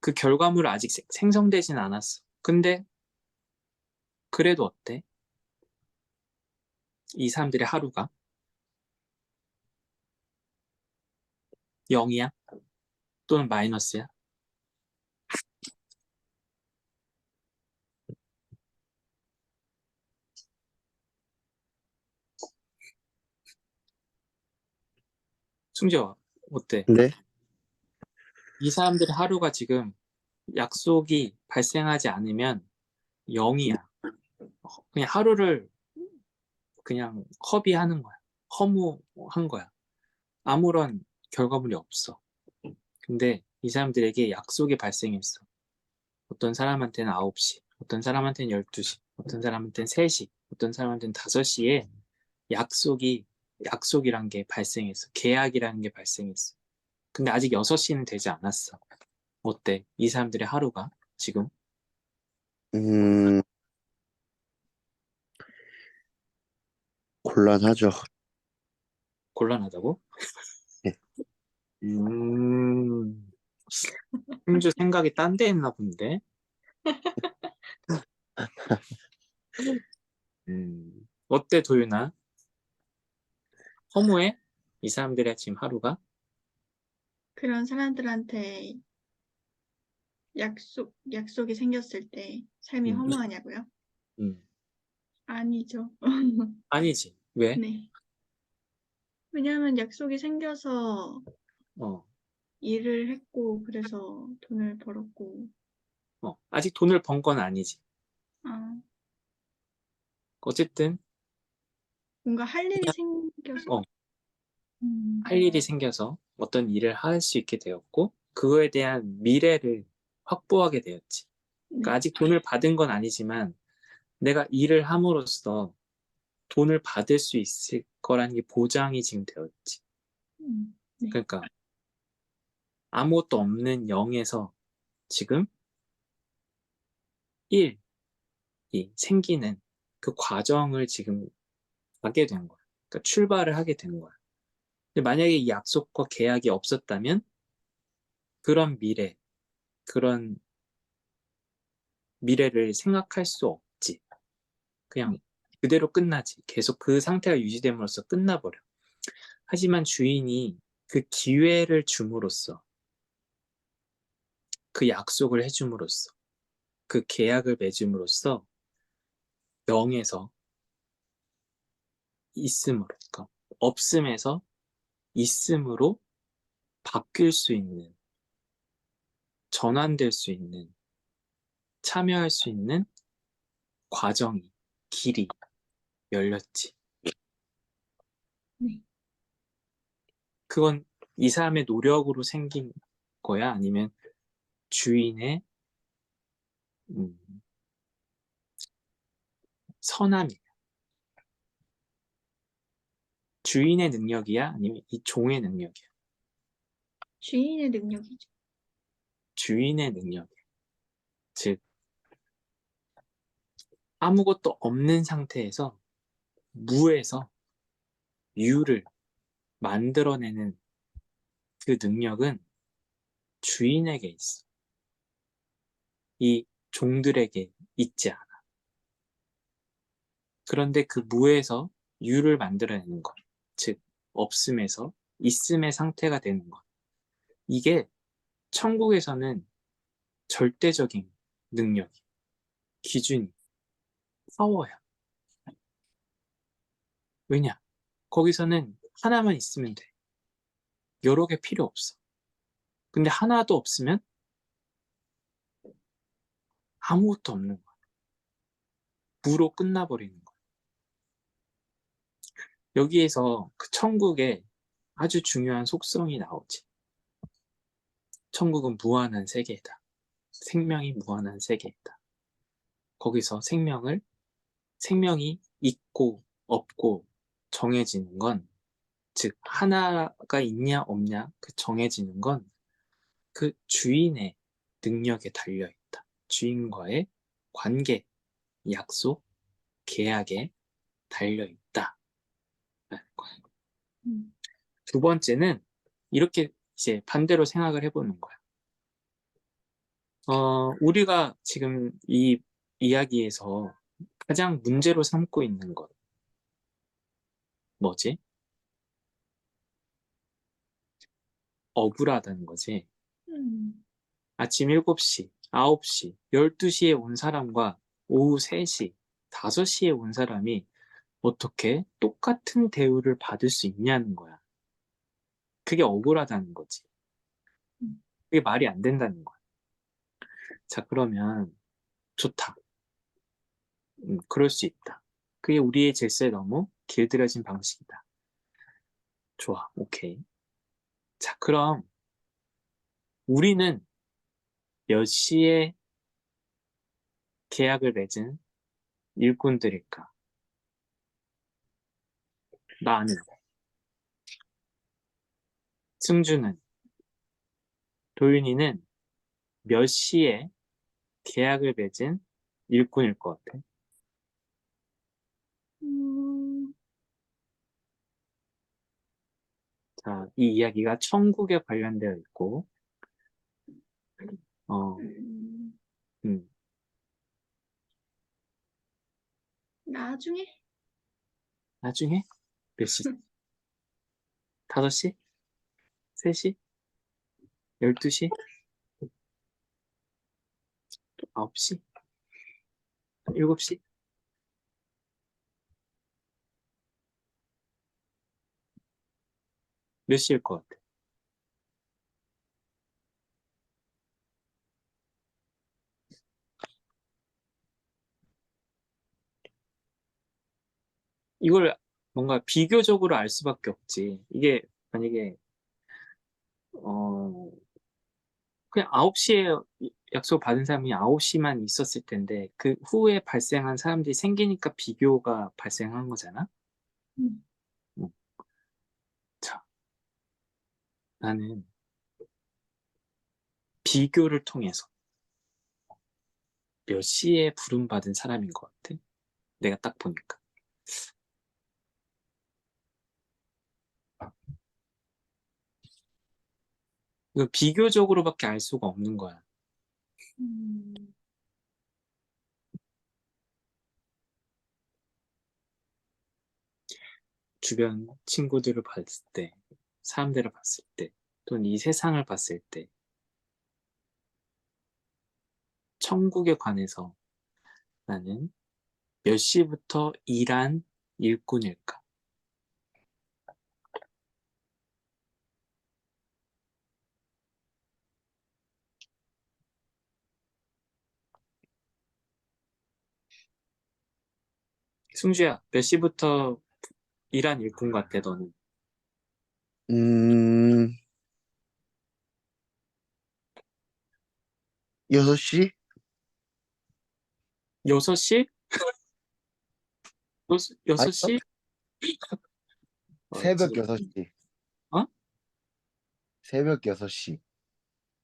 그 결과물은 아직 생성되진 않았어. 근데 그래도 어때? 이 사람들의 하루가 0이야? 또는 마이너스야? 승재와 어때? 네? 이 사람들의 하루가 지금 약속이 발생하지 않으면 0이야. 그냥 하루를 그냥 허비하는 거야. 허무한 거야. 아무런 결과물이 없어. 근데 이 사람들에게 약속이 발생했어. 어떤 사람한테는 9시, 어떤 사람한테는 12시, 어떤 사람한테는 3시, 어떤 사람한테는 5시에 약속이란 게 발생했어. 계약이라는 게 발생했어. 근데 아직 6시는 되지 않았어. 어때? 이 사람들의 하루가 지금 음, 곤란하죠. 곤란하다고? 네. 흥주 생각이 딴 데 있나 본데? 어때, 도윤아? 허무해? 이 사람들의 지금 하루가? 그런 사람들한테 약속이 생겼을 때 삶이 음, 허무하냐고요? 음. 아니죠. 아니지. 왜? 네. 왜냐하면 약속이 생겨서 어, 일을 했고, 그래서 돈을 벌었고, 아직 돈을 번 건 아니지. 아, 어쨌든, 뭔가 할 일이 생겨서, 어, 할 일이 생겨서 어떤 일을 할 수 있게 되었고, 그거에 대한 미래를 확보하게 되었지. 그러니까 네. 아직 돈을 받은 건 아니지만, 내가 일을 함으로써 돈을 받을 수 있을 거라는 게 보장이 지금 되었지. 네. 그러니까 아무것도 없는 0에서 지금 1이 생기는 그 과정을 지금 가게 된 거야. 그러니까 출발을 하게 되는 거야. 근데 만약에 이 약속과 계약이 없었다면 그런 그런 미래를 생각할 수 없지. 그냥 그대로 끝나지. 계속 그 상태가 유지됨으로써 끝나버려. 하지만 주인이 그 기회를 줌으로써, 그 약속을 해줌으로써, 그 계약을 맺음으로써 0에서 있음으로, 그러니까 없음에서 있음으로 바뀔 수 있는, 전환될 수 있는, 참여할 수 있는 과정이, 길이 열렸지. 네. 그건 이 사람의 노력으로 생긴 거야? 아니면 주인의 음, 선함이야? 주인의 능력이야? 아니면 이 종의 능력이야? 주인의 능력이죠. 주인의 능력이야. 즉, 아무것도 없는 상태에서 무에서 유를 만들어내는 그 능력은 주인에게 있어. 이 종들에게 있지 않아. 그런데 그 무에서 유를 만들어내는 것, 즉 없음에서 있음의 상태가 되는 것. 이게 천국에서는 절대적인 능력이, 기준이, 파워야. 왜냐? 거기서는 하나만 있으면 돼. 여러 개 필요 없어. 근데 하나도 없으면 아무것도 없는 거야. 무로 끝나버리는 거야. 여기에서 그 천국의 아주 중요한 속성이 나오지. 천국은 무한한 세계다. 생명이 무한한 세계다. 거기서 생명이 있고 없고 정해지는 건, 즉 하나가 있냐 없냐 그 정해지는 건 그 주인의 능력에 달려 있다. 주인과의 관계, 약속, 계약에 달려 있다. 음. 두 번째는 이렇게 이제 반대로 생각을 해보는 거야. 우리가 지금 이 이야기에서 가장 문제로 삼고 있는 것 뭐지? 억울하다는 거지. 음. 아침 7시, 9시, 12시에 온 사람과 오후 3시, 5시에 온 사람이 어떻게 똑같은 대우를 받을 수 있냐는 거야. 그게 억울하다는 거지. 음. 그게 말이 안 된다는 거야. 자, 그러면 좋다. 그럴 수 있다. 그게 우리의 질서에 너무 길들여진 방식이다. 좋아, 오케이. 자, 그럼 우리는 몇 시에 계약을 맺은 일꾼들일까? 나는, 승주는, 도윤이는 몇 시에 계약을 맺은 일꾼일 것 같아? 음. 자, 이 이야기가 천국에 관련되어 있고, 어, 음. 음, 나중에 나중에 몇 시? 5시? 3시? 12시? 9시? 7시? 몇 시일 것 같아? 이걸 뭔가 비교적으로 알 수밖에 없지. 이게 만약에 어 그냥 9시에 약속 받은 사람이 9시만 있었을 텐데 그 후에 발생한 사람들이 생기니까 비교가 발생한 거잖아. 음. 음, 자, 나는 비교를 통해서 몇 시에 부름받은 사람인 것 같아. 내가 딱 보니까. 이거 비교적으로밖에 알 수가 없는 거야. 음, 주변 친구들을 봤을 때, 사람들을 봤을 때, 또는 이 세상을 봤을 때, 천국에 관해서 나는 몇 시부터 일한 일꾼일까? 승주야, 몇 시부터 일한 일꾼 같아, 너는? 음, 6시? 6시? 아니요? 6시? 새벽 지금, 6시. 어? 새벽 6시.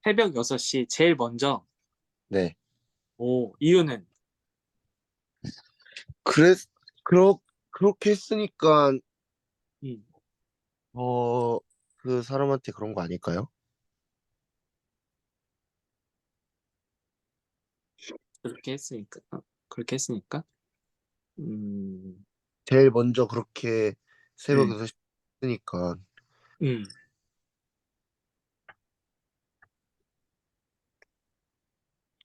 새벽 6시, 제일 먼저. 네. 오, 이유는? 그래, 그렇게 했으니까, 음, 어, 그 사람한테 그런 거 아닐까요? 그렇게 했으니까. 그렇게 했으니까? 음, 제일 먼저 그렇게 새벽 음, 6시 했으니까, 음.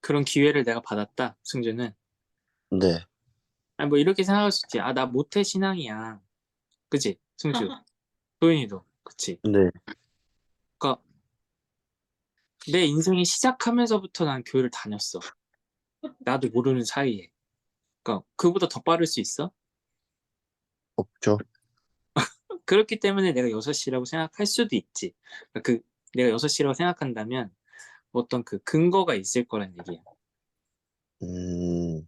그런 기회를 내가 받았다, 승주는. 네. 아니, 뭐, 이렇게 생각할 수 있지. 아, 나 모태 신앙이야. 그치? 승주. 도윤이도. 그치? 네. 그니까, 내 인생이 시작하면서부터 난 교회를 다녔어. 나도 모르는 사이에. 그니까, 그보다 더 빠를 수 있어? 없죠. 그렇기 때문에 내가 6시라고 생각할 수도 있지. 그러니까 내가 6시라고 생각한다면, 어떤 그 근거가 있을 거란 얘기야. 음,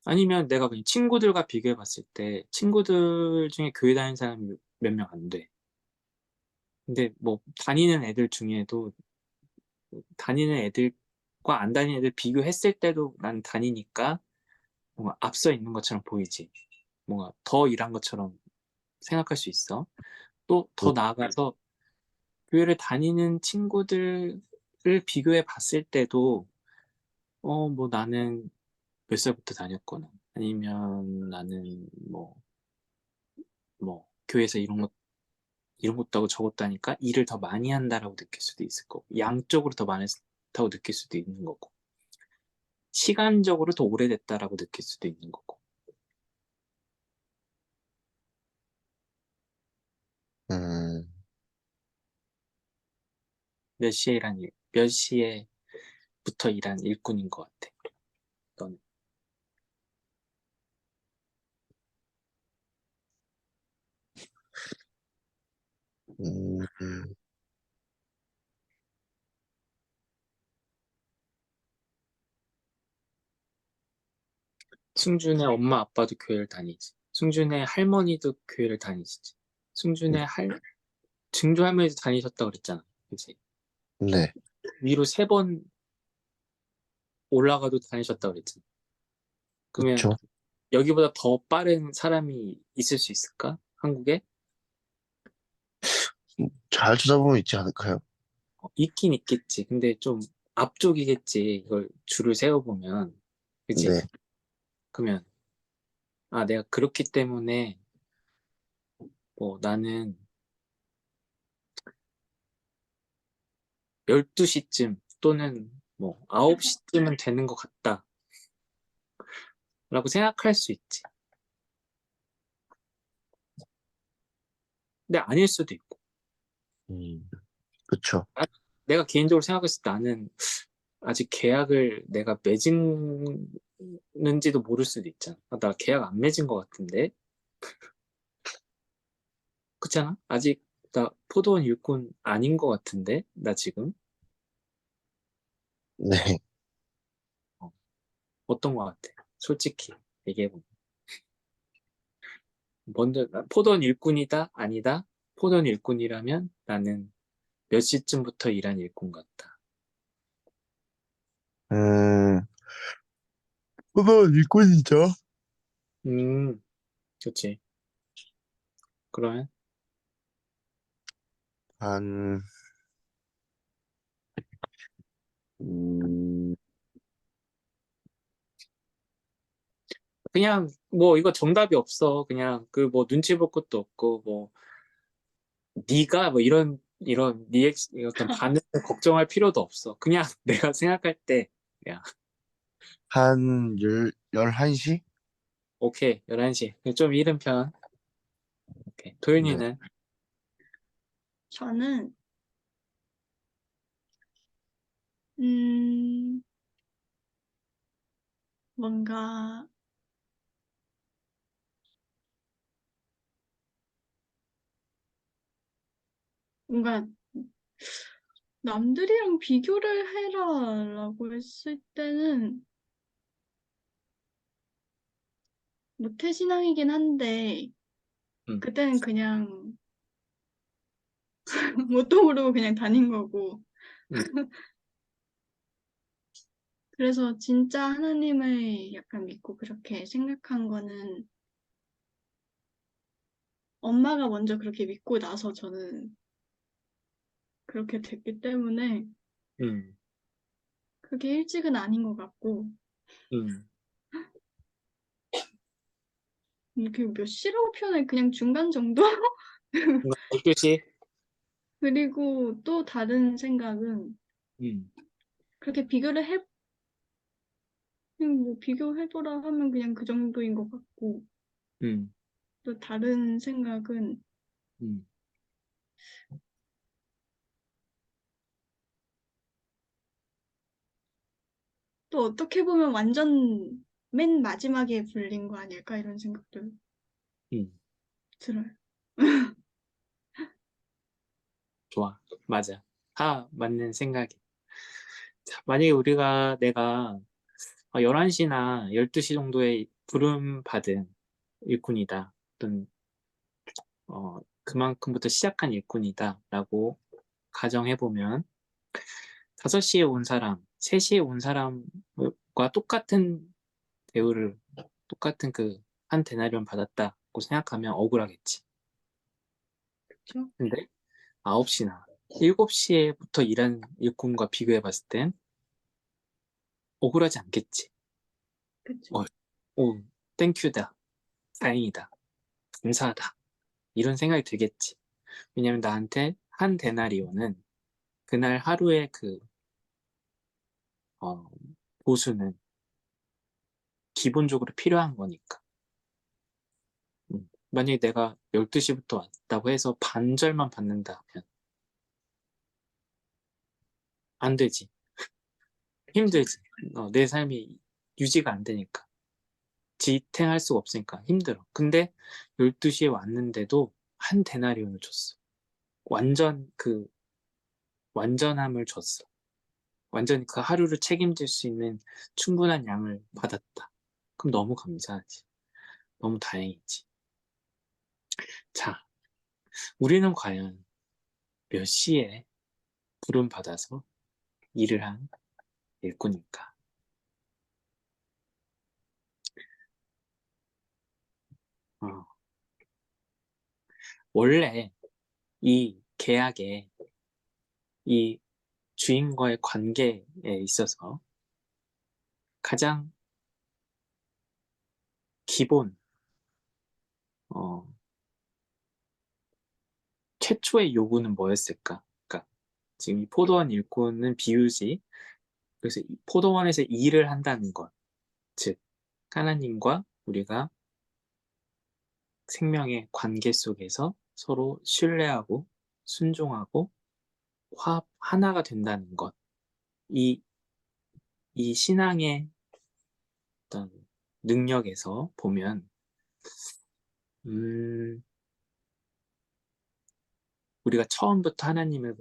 아니면 내가 그냥 친구들과 비교해 봤을 때, 친구들 중에 교회 다니는 사람이 몇 명 안 돼. 근데 뭐, 다니는 애들 중에도, 다니는 애들과 안 다니는 애들 비교했을 때도 난 다니니까, 뭔가 앞서 있는 것처럼 보이지. 뭔가 더 일한 것처럼 생각할 수 있어. 또 더 나아가서 교회를 다니는 친구들을 비교해 봤을 때도 뭐 나는 몇 살부터 다녔거나 아니면 나는 뭐 교회에서 이런 것도 하고 저것도 하니까 일을 더 많이 한다라고 느낄 수도 있을 거고 양쪽으로 더 많다고 느낄 수도 있는 거고 시간적으로 더 오래됐다라고 느낄 수도 있는 거고 음, 몇 시에부터 일한 일꾼인 것 같아. 너는 음, 승준의 엄마 아빠도 교회를 다니지. 승준의 할머니도 교회를 다니시지. 승준의 증조 할머니도 다니셨다고 그랬잖아. 그치? 네. 위로 3번 올라가도 다니셨다고 그랬잖아. 그러면 그쵸. 여기보다 더 빠른 사람이 있을 수 있을까? 한국에? 잘 찾아보면 있지 않을까요? 있긴 있겠지. 근데 좀 앞쪽이겠지. 이걸 줄을 세워보면. 그치? 네. 그러면, 아, 내가 그렇기 때문에, 나는 12시쯤 또는 9시쯤은 되는 것 같다. 라고 생각할 수 있지. 근데 아닐 수도 있고. 음, 그쵸. 아, 내가 개인적으로 생각했을 때 나는 아직 계약을 내가 맺은지도 모를 수도 있잖아. 아, 나 계약 안 맺은 것 같은데? 그렇잖아? 아직 나 포도원 일꾼 아닌 것 같은데? 나 지금? 네. 어, 어떤 것 같아? 솔직히 얘기해보면. 먼저, 포도원 일꾼이다? 아니다? 포도원 일꾼이라면 나는 몇 시쯤부터 일한 일꾼 같다. 음, 그거 일꾼이죠. 음, 그치. 그러면? 한, 음, 그냥 뭐 이거 정답이 없어. 그냥 그 뭐 눈치 볼 것도 없고 뭐 네가 뭐 이런 어떤 반응을 걱정할 필요도 없어. 그냥 내가 생각할 때 그냥 한 11시? 오케이 11시 좀 이른 편. 오케이. 네. 도윤이는 저는 음, 뭔가 뭔가 남들이랑 비교를 해라라고 했을 때는 모태신앙이긴 한데 음, 그때는 그냥 뭣도 모르고 그냥 다닌 거고 음, 그래서 진짜 하나님을 약간 믿고 그렇게 생각한 거는 엄마가 먼저 그렇게 믿고 나서 저는 그렇게 됐기 때문에 음, 그게 일찍은 아닌 것 같고 음. 이렇게 몇 시라고 표현해 그냥 중간 정도? 12시. 그리고 또 다른 생각은 음, 그렇게 비교를 그냥 뭐 비교해보라 하면 그냥 그 정도인 것 같고 음, 또 다른 생각은 음, 또 어떻게 보면 완전 맨 마지막에 불린 거 아닐까 이런 생각도 음. 들어요. 좋아. 맞아. 다 맞는 생각이. 자, 만약에 내가 11시나 12시 정도에 부름 받은 일꾼이다. 어떤 그만큼부터 시작한 일꾼이다라고 가정해보면 5시에 온 사람, 3시에 온 사람과 대우를 똑같은 그 한 데나리온 받았다고 생각하면 억울하겠지. 그렇죠? 근데 9시나 7시에부터 일한 일꾼과 비교해봤을 땐 억울하지 않겠지. 그렇죠. 어, 오, 땡큐다. 다행이다. 감사하다. 이런 생각이 들겠지. 왜냐면 나한테 한 데나리온은 그날 하루의 어, 보수는 기본적으로 필요한 거니까. 만약에 내가 12시부터 왔다고 해서 반절만 받는다면 안 되지. 힘들지. 내 삶이 유지가 안 되니까. 지탱할 수가 없으니까 힘들어. 근데 12시에 왔는데도 한 데나리온을 줬어. 완전 완전함을 줬어. 완전히 그 하루를 책임질 수 있는 충분한 양을 받았다. 그럼 너무 감사하지. 너무 다행이지. 자, 우리는 과연 몇 시에 부름 받아서 일을 한 일꾼일까? 어, 원래 이 계약에 이 주인과의 관계에 있어서 가장 기본, 어, 최초의 요구는 뭐였을까? 그러니까 지금 이 포도원 일꾼은 비유지. 그래서 이 포도원에서 일을 한다는 것, 즉 하나님과 우리가 생명의 관계 속에서 서로 신뢰하고 순종하고 화합 하나가 된다는 것. 이, 이 신앙의 어떤 능력에서 보면, 음, 우리가 처음부터 하나님을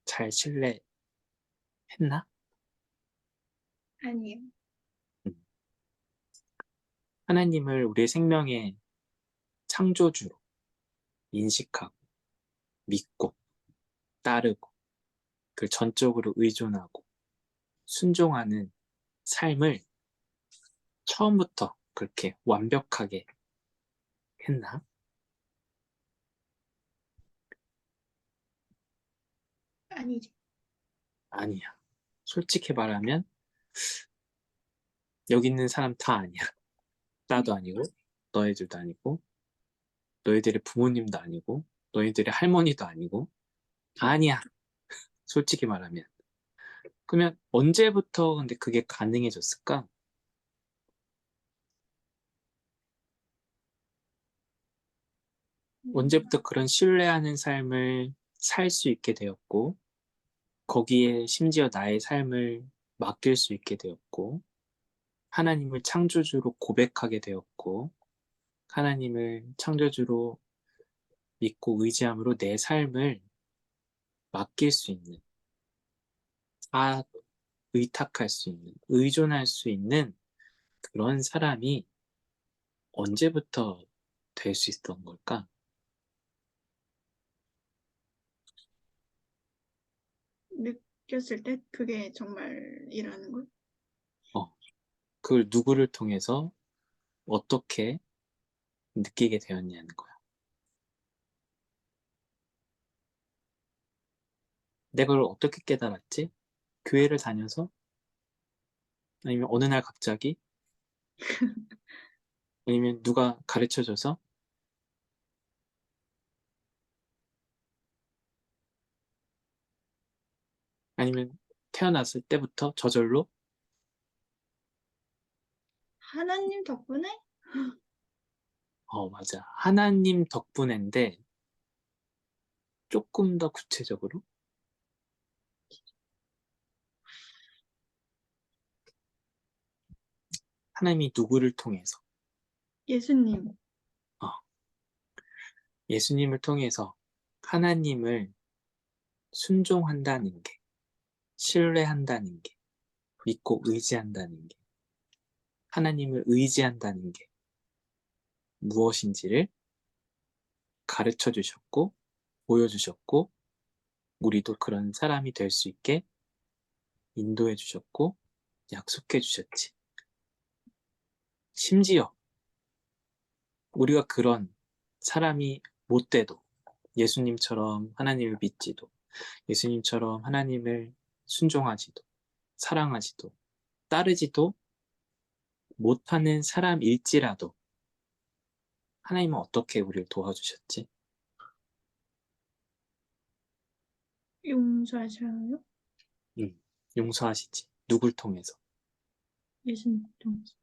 잘 신뢰했나? 아니에요. 음, 하나님을 우리의 생명의 창조주로 인식하고, 믿고, 따르고, 그 전적으로 의존하고, 순종하는 삶을 처음부터 그렇게 완벽하게 했나? 아니지. 아니야. 솔직히 말하면 여기 있는 사람 다 아니야. 나도 아니고 너희들도 아니고 너희들의 부모님도 아니고 너희들의 할머니도 아니고 다 아니야. 솔직히 말하면. 그러면 언제부터 근데 그게 가능해졌을까? 언제부터 그런 신뢰하는 삶을 살 수 있게 되었고 거기에 심지어 나의 삶을 맡길 수 있게 되었고 하나님을 창조주로 고백하게 되었고 하나님을 창조주로 믿고 의지함으로 내 삶을 맡길 수 있는 다 의탁할 수 있는 의존할 수 있는 그런 사람이 언제부터 될 수 있었던 걸까? 느꼈을 때 그게 정말이라는 걸. 어, 그걸 누구를 통해서 어떻게 느끼게 되었냐는 거야. 내가 그걸 어떻게 깨달았지? 교회를 다녀서? 아니면 어느 날 갑자기? 아니면 누가 가르쳐줘서? 아니면 태어났을 때부터 저절로? 하나님 덕분에 맞아. 하나님 덕분인데 조금 더 구체적으로 하나님이 누구를 통해서 예수님. 어, 예수님을 통해서 하나님을 순종한다는 게 신뢰한다는 게 믿고 의지한다는 게 하나님을 의지한다는 게 무엇인지를 가르쳐 주셨고 보여주셨고 우리도 그런 사람이 될 수 있게 인도해 주셨고 약속해 주셨지. 심지어 우리가 그런 사람이 못 돼도 예수님처럼 하나님을 믿지도 예수님처럼 하나님을 순종하지도 사랑하지도 따르지도 못하는 사람일지라도 하나님은 어떻게 우리를 도와주셨지? 용서하셔요. 용서하시지. 누굴 통해서? 예수님 통해서.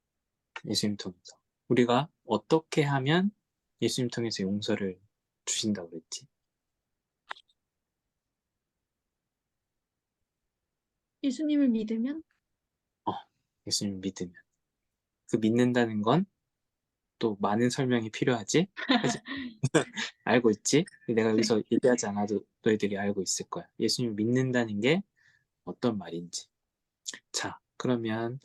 예수님 통해서. 우리가 어떻게 하면 예수님 통해서 용서를 주신다고 그랬지? 예수님을 믿으면 어, 예수님 믿으면. 그 믿는다는 건 또 많은 설명이 필요하지? 하지? 알고 있지? 내가 네. 여기서 얘기하지 않아도 너희들이 알고 있을 거야. 예수님 믿는다는 게 어떤 말인지. 자, 그러면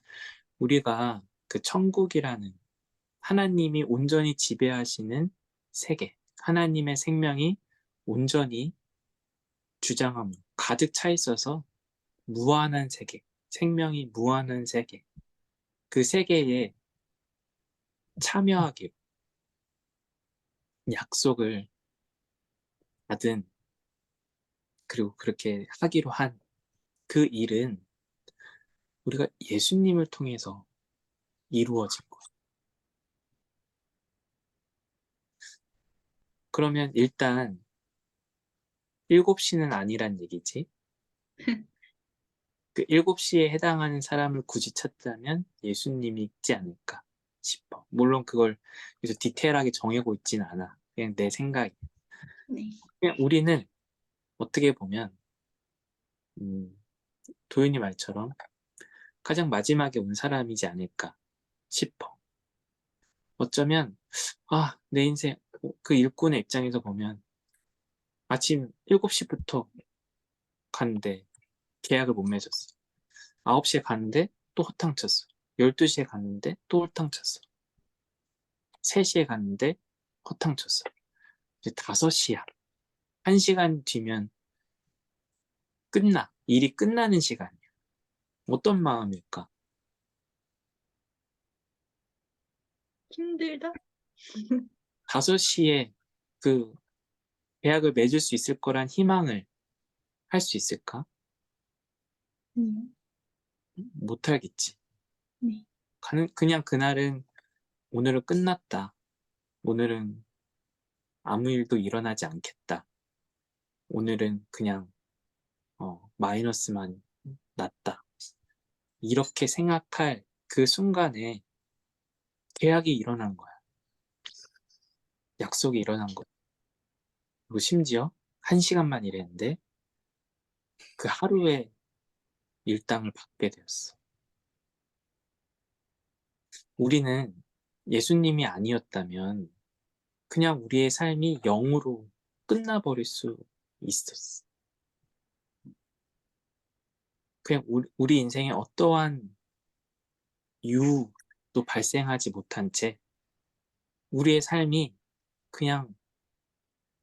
우리가 그 천국이라는 하나님이 온전히 지배하시는 세계, 하나님의 생명이 온전히 주장함, 가득 차 있어서 무한한 세계, 생명이 무한한 세계, 그 세계에 참여하기로 약속을 받은, 그리고 그렇게 하기로 한 그 일은 우리가 예수님을 통해서 이루어진 거예요. 그러면 일단 7시는 아니란 얘기지. 그 7시에 해당하는 사람을 굳이 찾자면 예수님이 있지 않을까 싶어. 물론 그걸 그래서 디테일하게 정하고 있지는 않아. 그냥 내 생각이. 네. 그냥 우리는 어떻게 보면 도윤이 말처럼 가장 마지막에 온 사람이지 않을까 싶어. 어쩌면 내 인생 그 일꾼의 입장에서 보면 아침 7시부터 갔는데 계약을 못 맺었어. 9시에 갔는데 또 허탕 쳤어. 12시에 갔는데 또 허탕 쳤어. 3시에 갔는데 허탕 쳤어. 이제 5시야. 1시간 뒤면 끝나. 일이 끝나는 시간이야. 어떤 마음일까? 힘들다? 5시에 그 계약을 맺을 수 있을 거란 희망을 할 수 있을까? 네. 못하겠지. 네. 그냥 그날은 오늘은 끝났다. 오늘은 아무 일도 일어나지 않겠다. 오늘은 그냥 마이너스만 났다. 이렇게 생각할 그 순간에 계약이 일어난 거야. 약속이 일어난 거야. 그리고 심지어 1시간만 일했는데 그 하루에 일당을 받게 되었어. 우리는 예수님이 아니었다면 그냥 우리의 삶이 0으로 끝나버릴 수 있었어. 그냥 우리 인생에 어떠한 이유도 발생하지 못한 채 우리의 삶이 그냥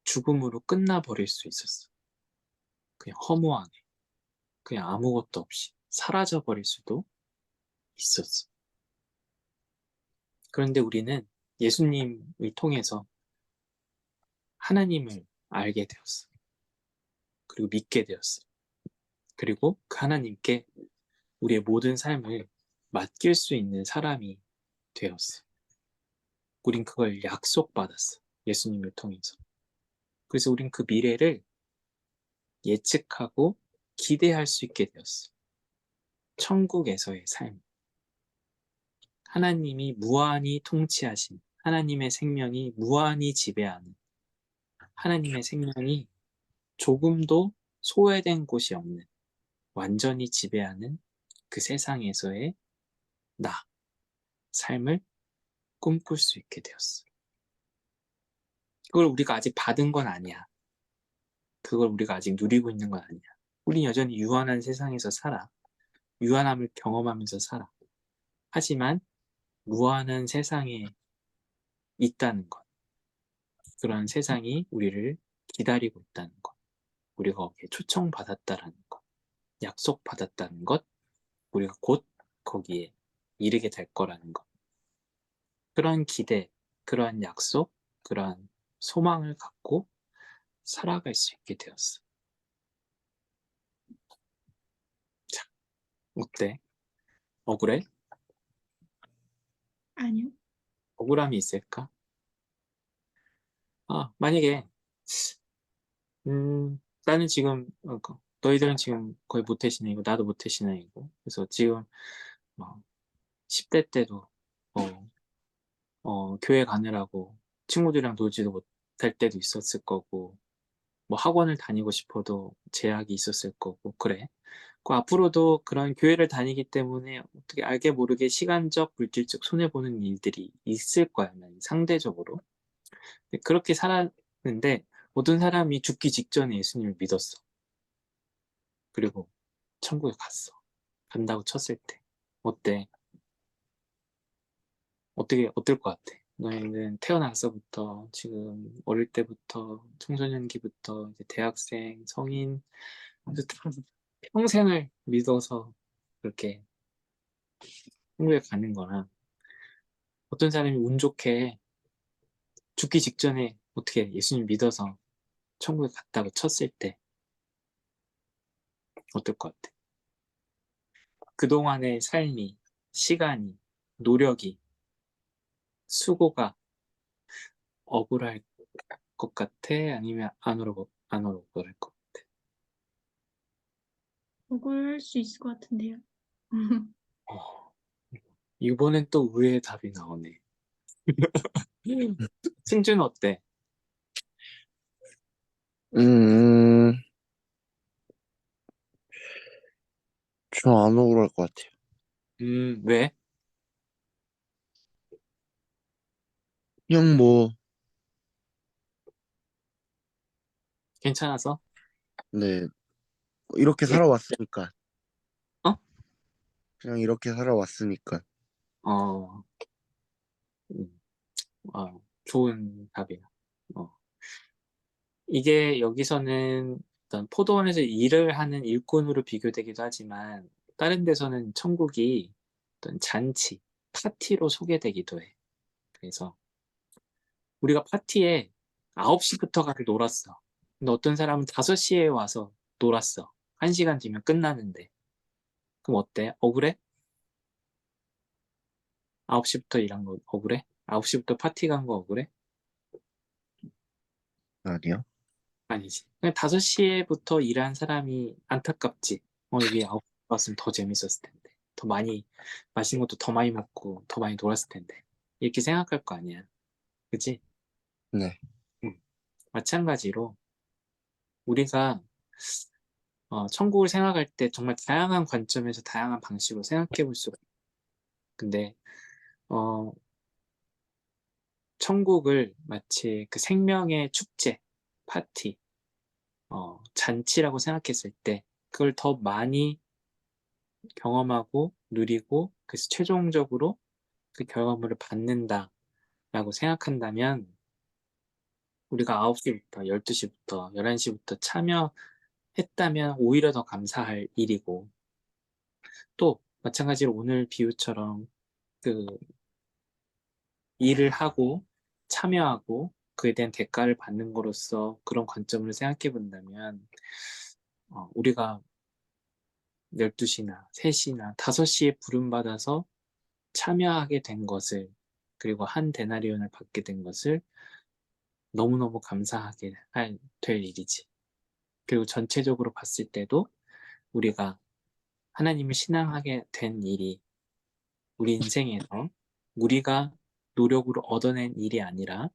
죽음으로 끝나버릴 수 있었어. 그냥 허무하게, 그냥 아무것도 없이 사라져버릴 수도 있었어. 그런데 우리는 예수님을 통해서 하나님을 알게 되었어. 그리고 믿게 되었어. 그리고 그 하나님께 우리의 모든 삶을 맡길 수 있는 사람이 되었어. 우린 그걸 약속받았어. 예수님을 통해서. 그래서 우린 그 미래를 예측하고 기대할 수 있게 되었어. 천국에서의 삶. 하나님이 무한히 통치하신, 하나님의 생명이 무한히 지배하는, 하나님의 생명이 조금도 소외된 곳이 없는, 완전히 지배하는 그 세상에서의 나, 삶을 꿈꿀 수 있게 되었어. 그걸 우리가 아직 받은 건 아니야. 그걸 우리가 아직 누리고 있는 건 아니야. 우린 여전히 유한한 세상에서 살아. 유한함을 경험하면서 살아. 하지만 무한한 세상에 있다는 것. 그런 세상이 우리를 기다리고 있다는 것. 우리가 거기에 초청받았다라는 것. 약속받았다는 것. 우리가 곧 거기에 이르게 될 거라는 것. 그런 기대, 그러한 약속, 그러한 소망을 갖고 살아갈 수 있게 되었어. 자, 어때? 억울해? 아니요. 억울함이 있을까? 만약에 나는 지금 너희들은 지금 거의 모태신앙이고 나도 모태신앙이고 그래서 지금 10대 때도 교회 가느라고 친구들이랑 놀지도 못할 때도 있었을 거고 뭐 학원을 다니고 싶어도 제약이 있었을 거고 그래. 그 앞으로도 그런 교회를 다니기 때문에 어떻게 알게 모르게 시간적, 물질적 손해보는 일들이 있을 거야, 난 상대적으로. 그렇게 살았는데 모든 사람이 죽기 직전에 예수님을 믿었어. 그리고 천국에 갔어. 간다고 쳤을 때 어때? 어떨 것 같아? 너희는 태어나서부터 지금 어릴 때부터 청소년기부터 이제 대학생, 성인 평생을 믿어서 그렇게 천국에 가는 거나 어떤 사람이 운 좋게 죽기 직전에 어떻게 예수님 믿어서 천국에 갔다고 쳤을 때 어떨 것 같아? 그동안의 삶이, 시간이, 노력이, 수고가 억울할 것 같아? 아니면 안 억울할 것 같아? 억울할 수 있을 것 같은데요. 어, 이번엔 또 의외의 답이 나오네. 승준 어때? 음, 저 안 억울할 것 같아요. 왜? 그냥 뭐, 괜찮아서? 네, 이렇게 예? 살아왔으니까. 어? 그냥 이렇게 살아왔으니까. 어, 음, 좋은 답이야. 어. 이게 여기서는 어떤 포도원에서 일을 하는 일꾼으로 비교되기도 하지만 다른 데서는 천국이 어떤 잔치, 파티로 소개되기도 해. 그래서 우리가 파티에 9시부터 가서 놀았어. 근데 어떤 사람은 5시에 와서 놀았어. 1시간 뒤면 끝나는데. 그럼 어때? 억울해? 9시부터 일한 거 억울해? 9시부터 파티 간 거 억울해? 아니요. 아니지. 그냥 5시에부터 일한 사람이 안타깝지. 여기 9시 왔으면 더 재밌었을 텐데. 더 많이, 맛있는 것도 더 많이 먹고, 더 많이 놀았을 텐데. 이렇게 생각할 거 아니야. 그치? 네. 응. 마찬가지로, 우리가, 천국을 생각할 때 정말 다양한 관점에서 다양한 방식으로 생각해 볼 수가 있어. 근데, 어, 천국을 마치 그 생명의 축제, 파티, 잔치라고 생각했을 때, 그걸 더 많이 경험하고 누리고 그래서 최종적으로 그 결과물을 받는다라고 생각한다면 우리가 9시부터 12시부터 11시부터 참여했다면 오히려 더 감사할 일이고 또 마찬가지로 오늘 비유처럼 그 일을 하고 참여하고 그에 대한 대가를 받는 거로서 그런 관점을 생각해 본다면 우리가 12시나 3시나 5시에 부름받아서 참여하게 된 것을 그리고 한 데나리온을 받게 된 것을 너무너무 감사하게 될 일이지. 그리고 전체적으로 봤을 때도 우리가 하나님을 신앙하게 된 일이 우리 인생에서 우리가 노력으로 얻어낸 일이 아니라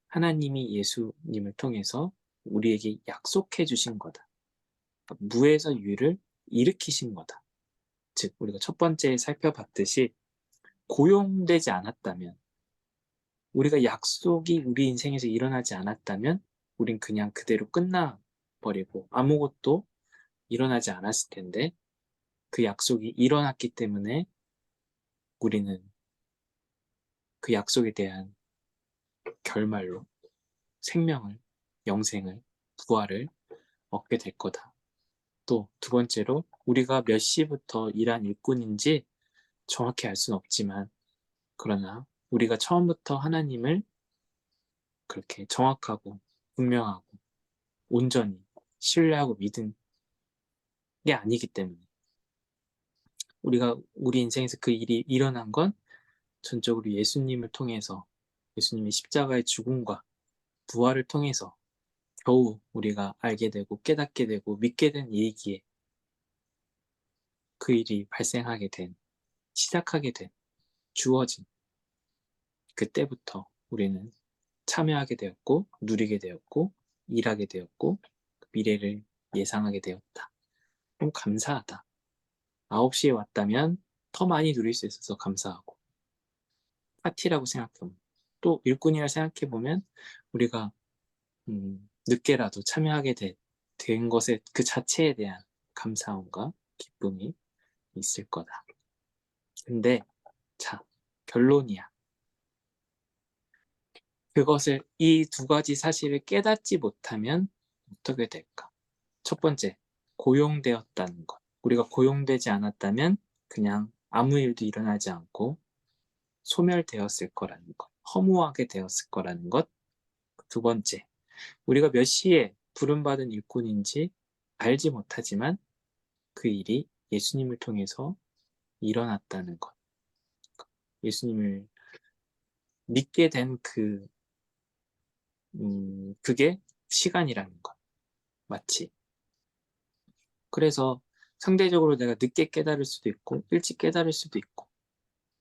하나님이 예수님을 통해서 우리에게 약속해 주신 거다. 그러니까 무에서 유를 일으키신 거다. 즉, 우리가 첫 번째 살펴봤듯이 고용되지 않았다면 우리가 약속이 우리 인생에서 일어나지 않았다면 우린 그냥 그대로 끝나버리고 아무것도 일어나지 않았을 텐데 그 약속이 일어났기 때문에 우리는 그 약속에 대한 결말로 생명을, 영생을, 부활을 얻게 될 거다. 또 두 번째로 우리가 몇 시부터 일한 일꾼인지 정확히 알 수는 없지만 그러나 우리가 처음부터 하나님을 그렇게 정확하고 분명하고 온전히 신뢰하고 믿은 게 아니기 때문에 우리가 우리 인생에서 그 일이 일어난 건 전적으로 예수님을 통해서 예수님의 십자가의 죽음과 부활을 통해서 겨우 우리가 알게 되고 깨닫게 되고 믿게 된 일이기에 그 일이 발생하게 된 시작하게 된 주어진 그때부터 우리는 참여하게 되었고 누리게 되었고 일하게 되었고 미래를 예상하게 되었다. 그럼 감사하다. 9시에 왔다면 더 많이 누릴 수 있어서 감사하고 파티라고 생각하면 또 일꾼이라 생각해보면 우리가 늦게라도 참여하게 된 것에 그 자체에 대한 감사함과 기쁨이 있을 거다. 근데 자, 결론이야. 그것을 이 두 가지 사실을 깨닫지 못하면 어떻게 될까? 첫 번째, 고용되었다는 것. 우리가 고용되지 않았다면 그냥 아무 일도 일어나지 않고 소멸되었을 거라는 것. 허무하게 되었을 거라는 것. 두 번째, 우리가 몇 시에 부름받은 일꾼인지 알지 못하지만 그 일이 예수님을 통해서 일어났다는 것. 예수님을 믿게 된 그게 시간이라는 것. 마치. 그래서 상대적으로 내가 늦게 깨달을 수도 있고, 일찍 깨달을 수도 있고,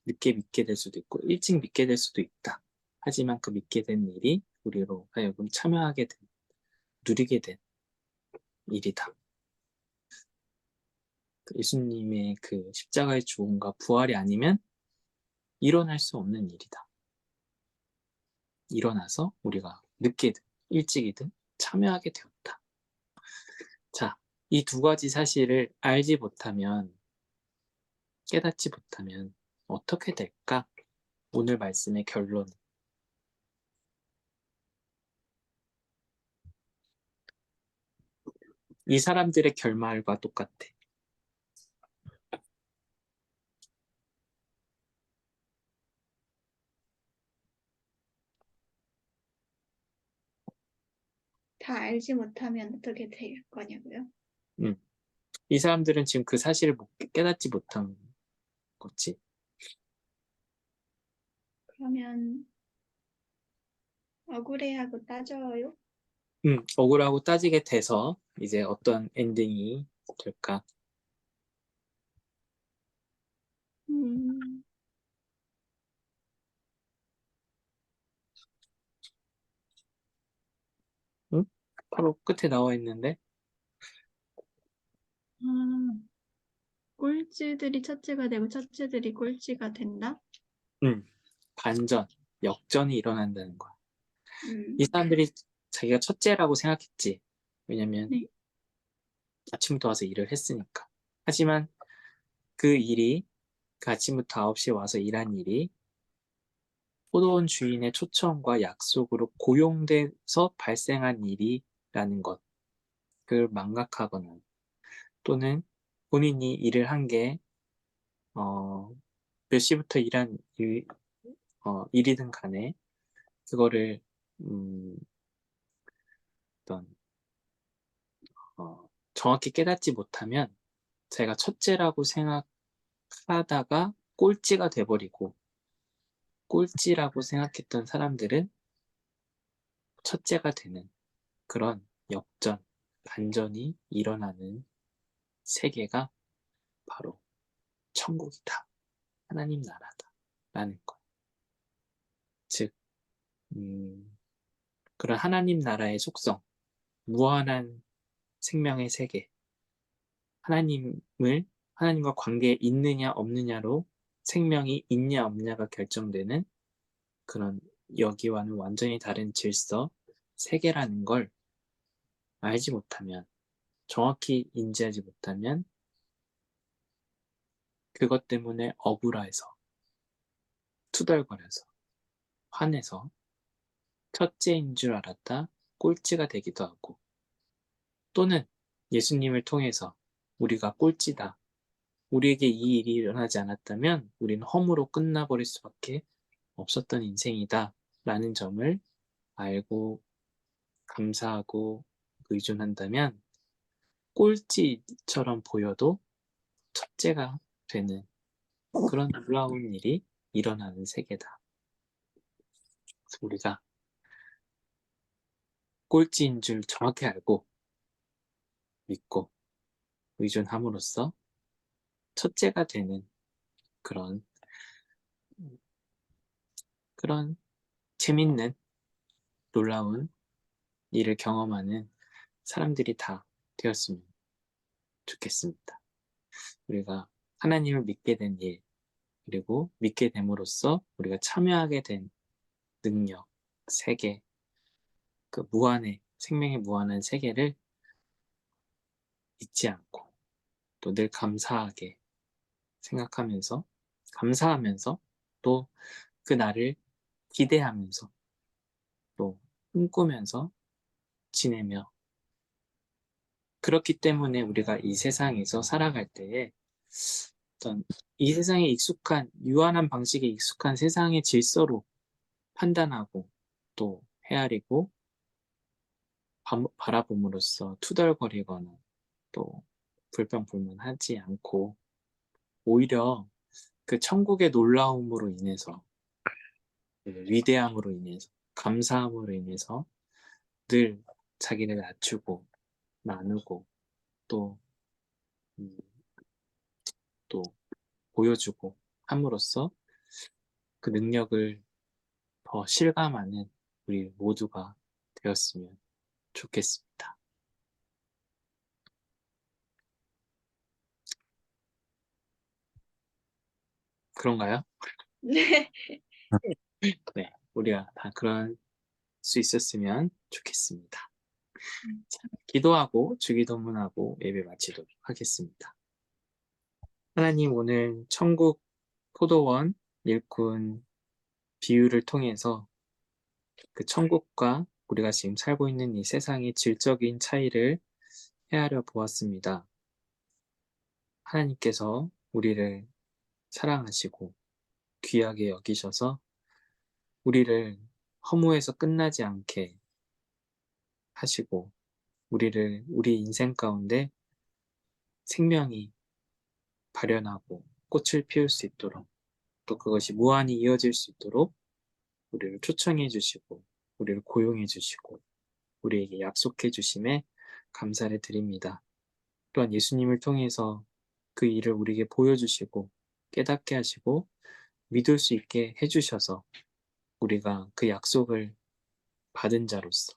늦게 믿게 될 수도 있고, 일찍 믿게 될 수도 있다. 하지만 그 믿게 된 일이 우리로 하여금 참여하게 된, 누리게 된 일이다. 예수님의 그 십자가의 죽음과 부활이 아니면 일어날 수 없는 일이다. 일어나서 우리가 늦게든 일찍이든 참여하게 되었다. 자, 이 두 가지 사실을 알지 못하면, 깨닫지 못하면 어떻게 될까? 오늘 말씀의 결론. 이 사람들의 결말과 똑같아. 다 알지 못하면 어떻게 될 거냐고요? 이 사람들은 지금 그 사실을 깨닫지 못한 거지. 그러면 억울해하고 따져요? 억울하고 따지게 돼서 이제 어떤 엔딩이 될까? 음, 응? 바로 끝에 나와 있는데, 아, 꼴찌들이 첫째가 되고 첫째들이 꼴찌가 된다? 반전, 역전이 일어난다는 거야. 이 음, 사람들이 자기가 첫째라고 생각했지. 왜냐면 네. 아침부터 와서 일을 했으니까. 하지만 그 일이, 그 아침부터 9시에 와서 일한 일이 포도원 주인의 초청과 약속으로 고용돼서 발생한 일이라는 것, 그걸 망각하거나 또는 본인이 일을 한 게, 몇 시부터 일한 일이든 간에 그거를, 어떤, 정확히 깨닫지 못하면 제가 첫째라고 생각하다가 꼴찌가 돼버리고 꼴찌라고 생각했던 사람들은 첫째가 되는 그런 역전, 반전이 일어나는 세계가 바로 천국이다. 하나님 나라다. 라는 것. 즉, 그런 하나님 나라의 속성, 무한한 생명의 세계, 하나님과 관계에 있느냐 없느냐로 생명이 있냐 없냐가 결정되는 그런 여기와는 완전히 다른 질서, 세계라는 걸 알지 못하면, 정확히 인지하지 못하면 그것 때문에 억울해서, 투덜거려서, 화내서 첫째인 줄 알았다 꼴찌가 되기도 하고, 또는 예수님을 통해서 우리가 꼴찌다, 우리에게 이 일이 일어나지 않았다면 우리는 허무로 끝나버릴 수밖에 없었던 인생이다 라는 점을 알고 감사하고 의존한다면 꼴찌처럼 보여도 첫째가 되는 그런 놀라운 일이 일어나는 세계다. 그래서 우리가 꼴찌인 줄 정확히 알고 믿고 의존함으로써 첫째가 되는 그런 그런 재밌는 놀라운 일을 경험하는 사람들이 다 되었으면 좋겠습니다. 우리가 하나님을 믿게 된 일, 그리고 믿게 됨으로써 우리가 참여하게 된 능력, 세계, 그 무한의, 생명의 무한한 세계를 잊지 않고 또 늘 감사하게 생각하면서, 감사하면서 또 그 날을 기대하면서 또 꿈꾸면서 지내며, 그렇기 때문에 우리가 이 세상에서 살아갈 때에 어떤 이 세상에 익숙한, 유한한 방식에 익숙한 세상의 질서로 판단하고 또 헤아리고 바라봄으로써 투덜거리거나 또 불평불만하지 않고, 오히려 그 천국의 놀라움으로 인해서, 그 위대함으로 인해서, 감사함으로 인해서 늘 자기를 낮추고 나누고 또, 음, 또 보여주고 함으로써 그 능력을 더 실감하는 우리 모두가 되었으면 좋겠습니다. 그런가요? 네. 네, 우리가 다 그럴 수 있었으면 좋겠습니다. 자, 기도하고 주기도문하고 예배 마치도록 하겠습니다. 하나님, 오늘 천국 포도원 일꾼 비유를 통해서 그 천국과 우리가 지금 살고 있는 이 세상의 질적인 차이를 헤아려 보았습니다. 하나님께서 우리를 사랑하시고 귀하게 여기셔서 우리를 허무해서 끝나지 않게 하시고 우리 인생 가운데 생명이 발현하고 꽃을 피울 수 있도록 또 그것이 무한히 이어질 수 있도록 우리를 초청해 주시고 우리를 고용해 주시고 우리에게 약속해 주심에 감사를 드립니다. 또한 예수님을 통해서 그 일을 우리에게 보여주시고 깨닫게 하시고 믿을 수 있게 해주셔서 우리가 그 약속을 받은 자로서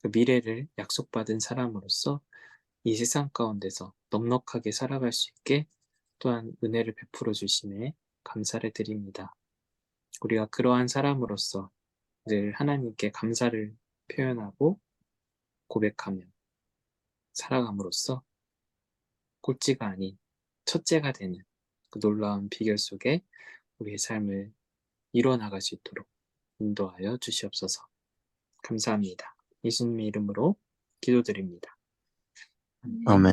그 미래를 약속받은 사람으로서 이 세상 가운데서 넉넉하게 살아갈 수 있게 또한 은혜를 베풀어 주심에 감사를 드립니다. 우리가 그러한 사람으로서 늘 하나님께 감사를 표현하고 고백하며 살아감으로써 꼴찌가 아닌 첫째가 되는 그 놀라운 비결 속에 우리의 삶을 이뤄나갈 수 있도록 인도하여 주시옵소서. 감사합니다. 예수님의 이름으로 기도드립니다. 아멘.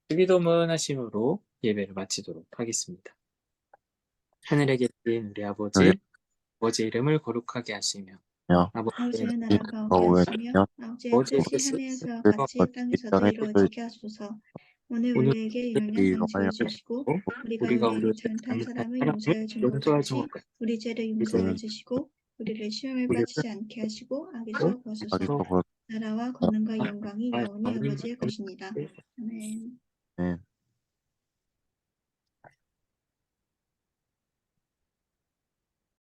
주기도문 하심으로 예배를 마치도록 하겠습니다. 하늘에 계신 우리 아버지 이름을 거룩하게 하시며 아버지의 나라가 오게 하시며 아버지의 뜻이 하늘에서와 같이 땅에서도 이루어지게 하소서. 오늘 우리에게 일용할 양식을 주시고 우리가 우리에게 잘못한 사람을 용서해 준 것 같이 우리 죄를 용서해 주시고 우리를 시험에 빠지지 않게 하시고 악에서 구하소서. 나라와 권능과 영광이 영원히 아버지의 것입니다. 아멘.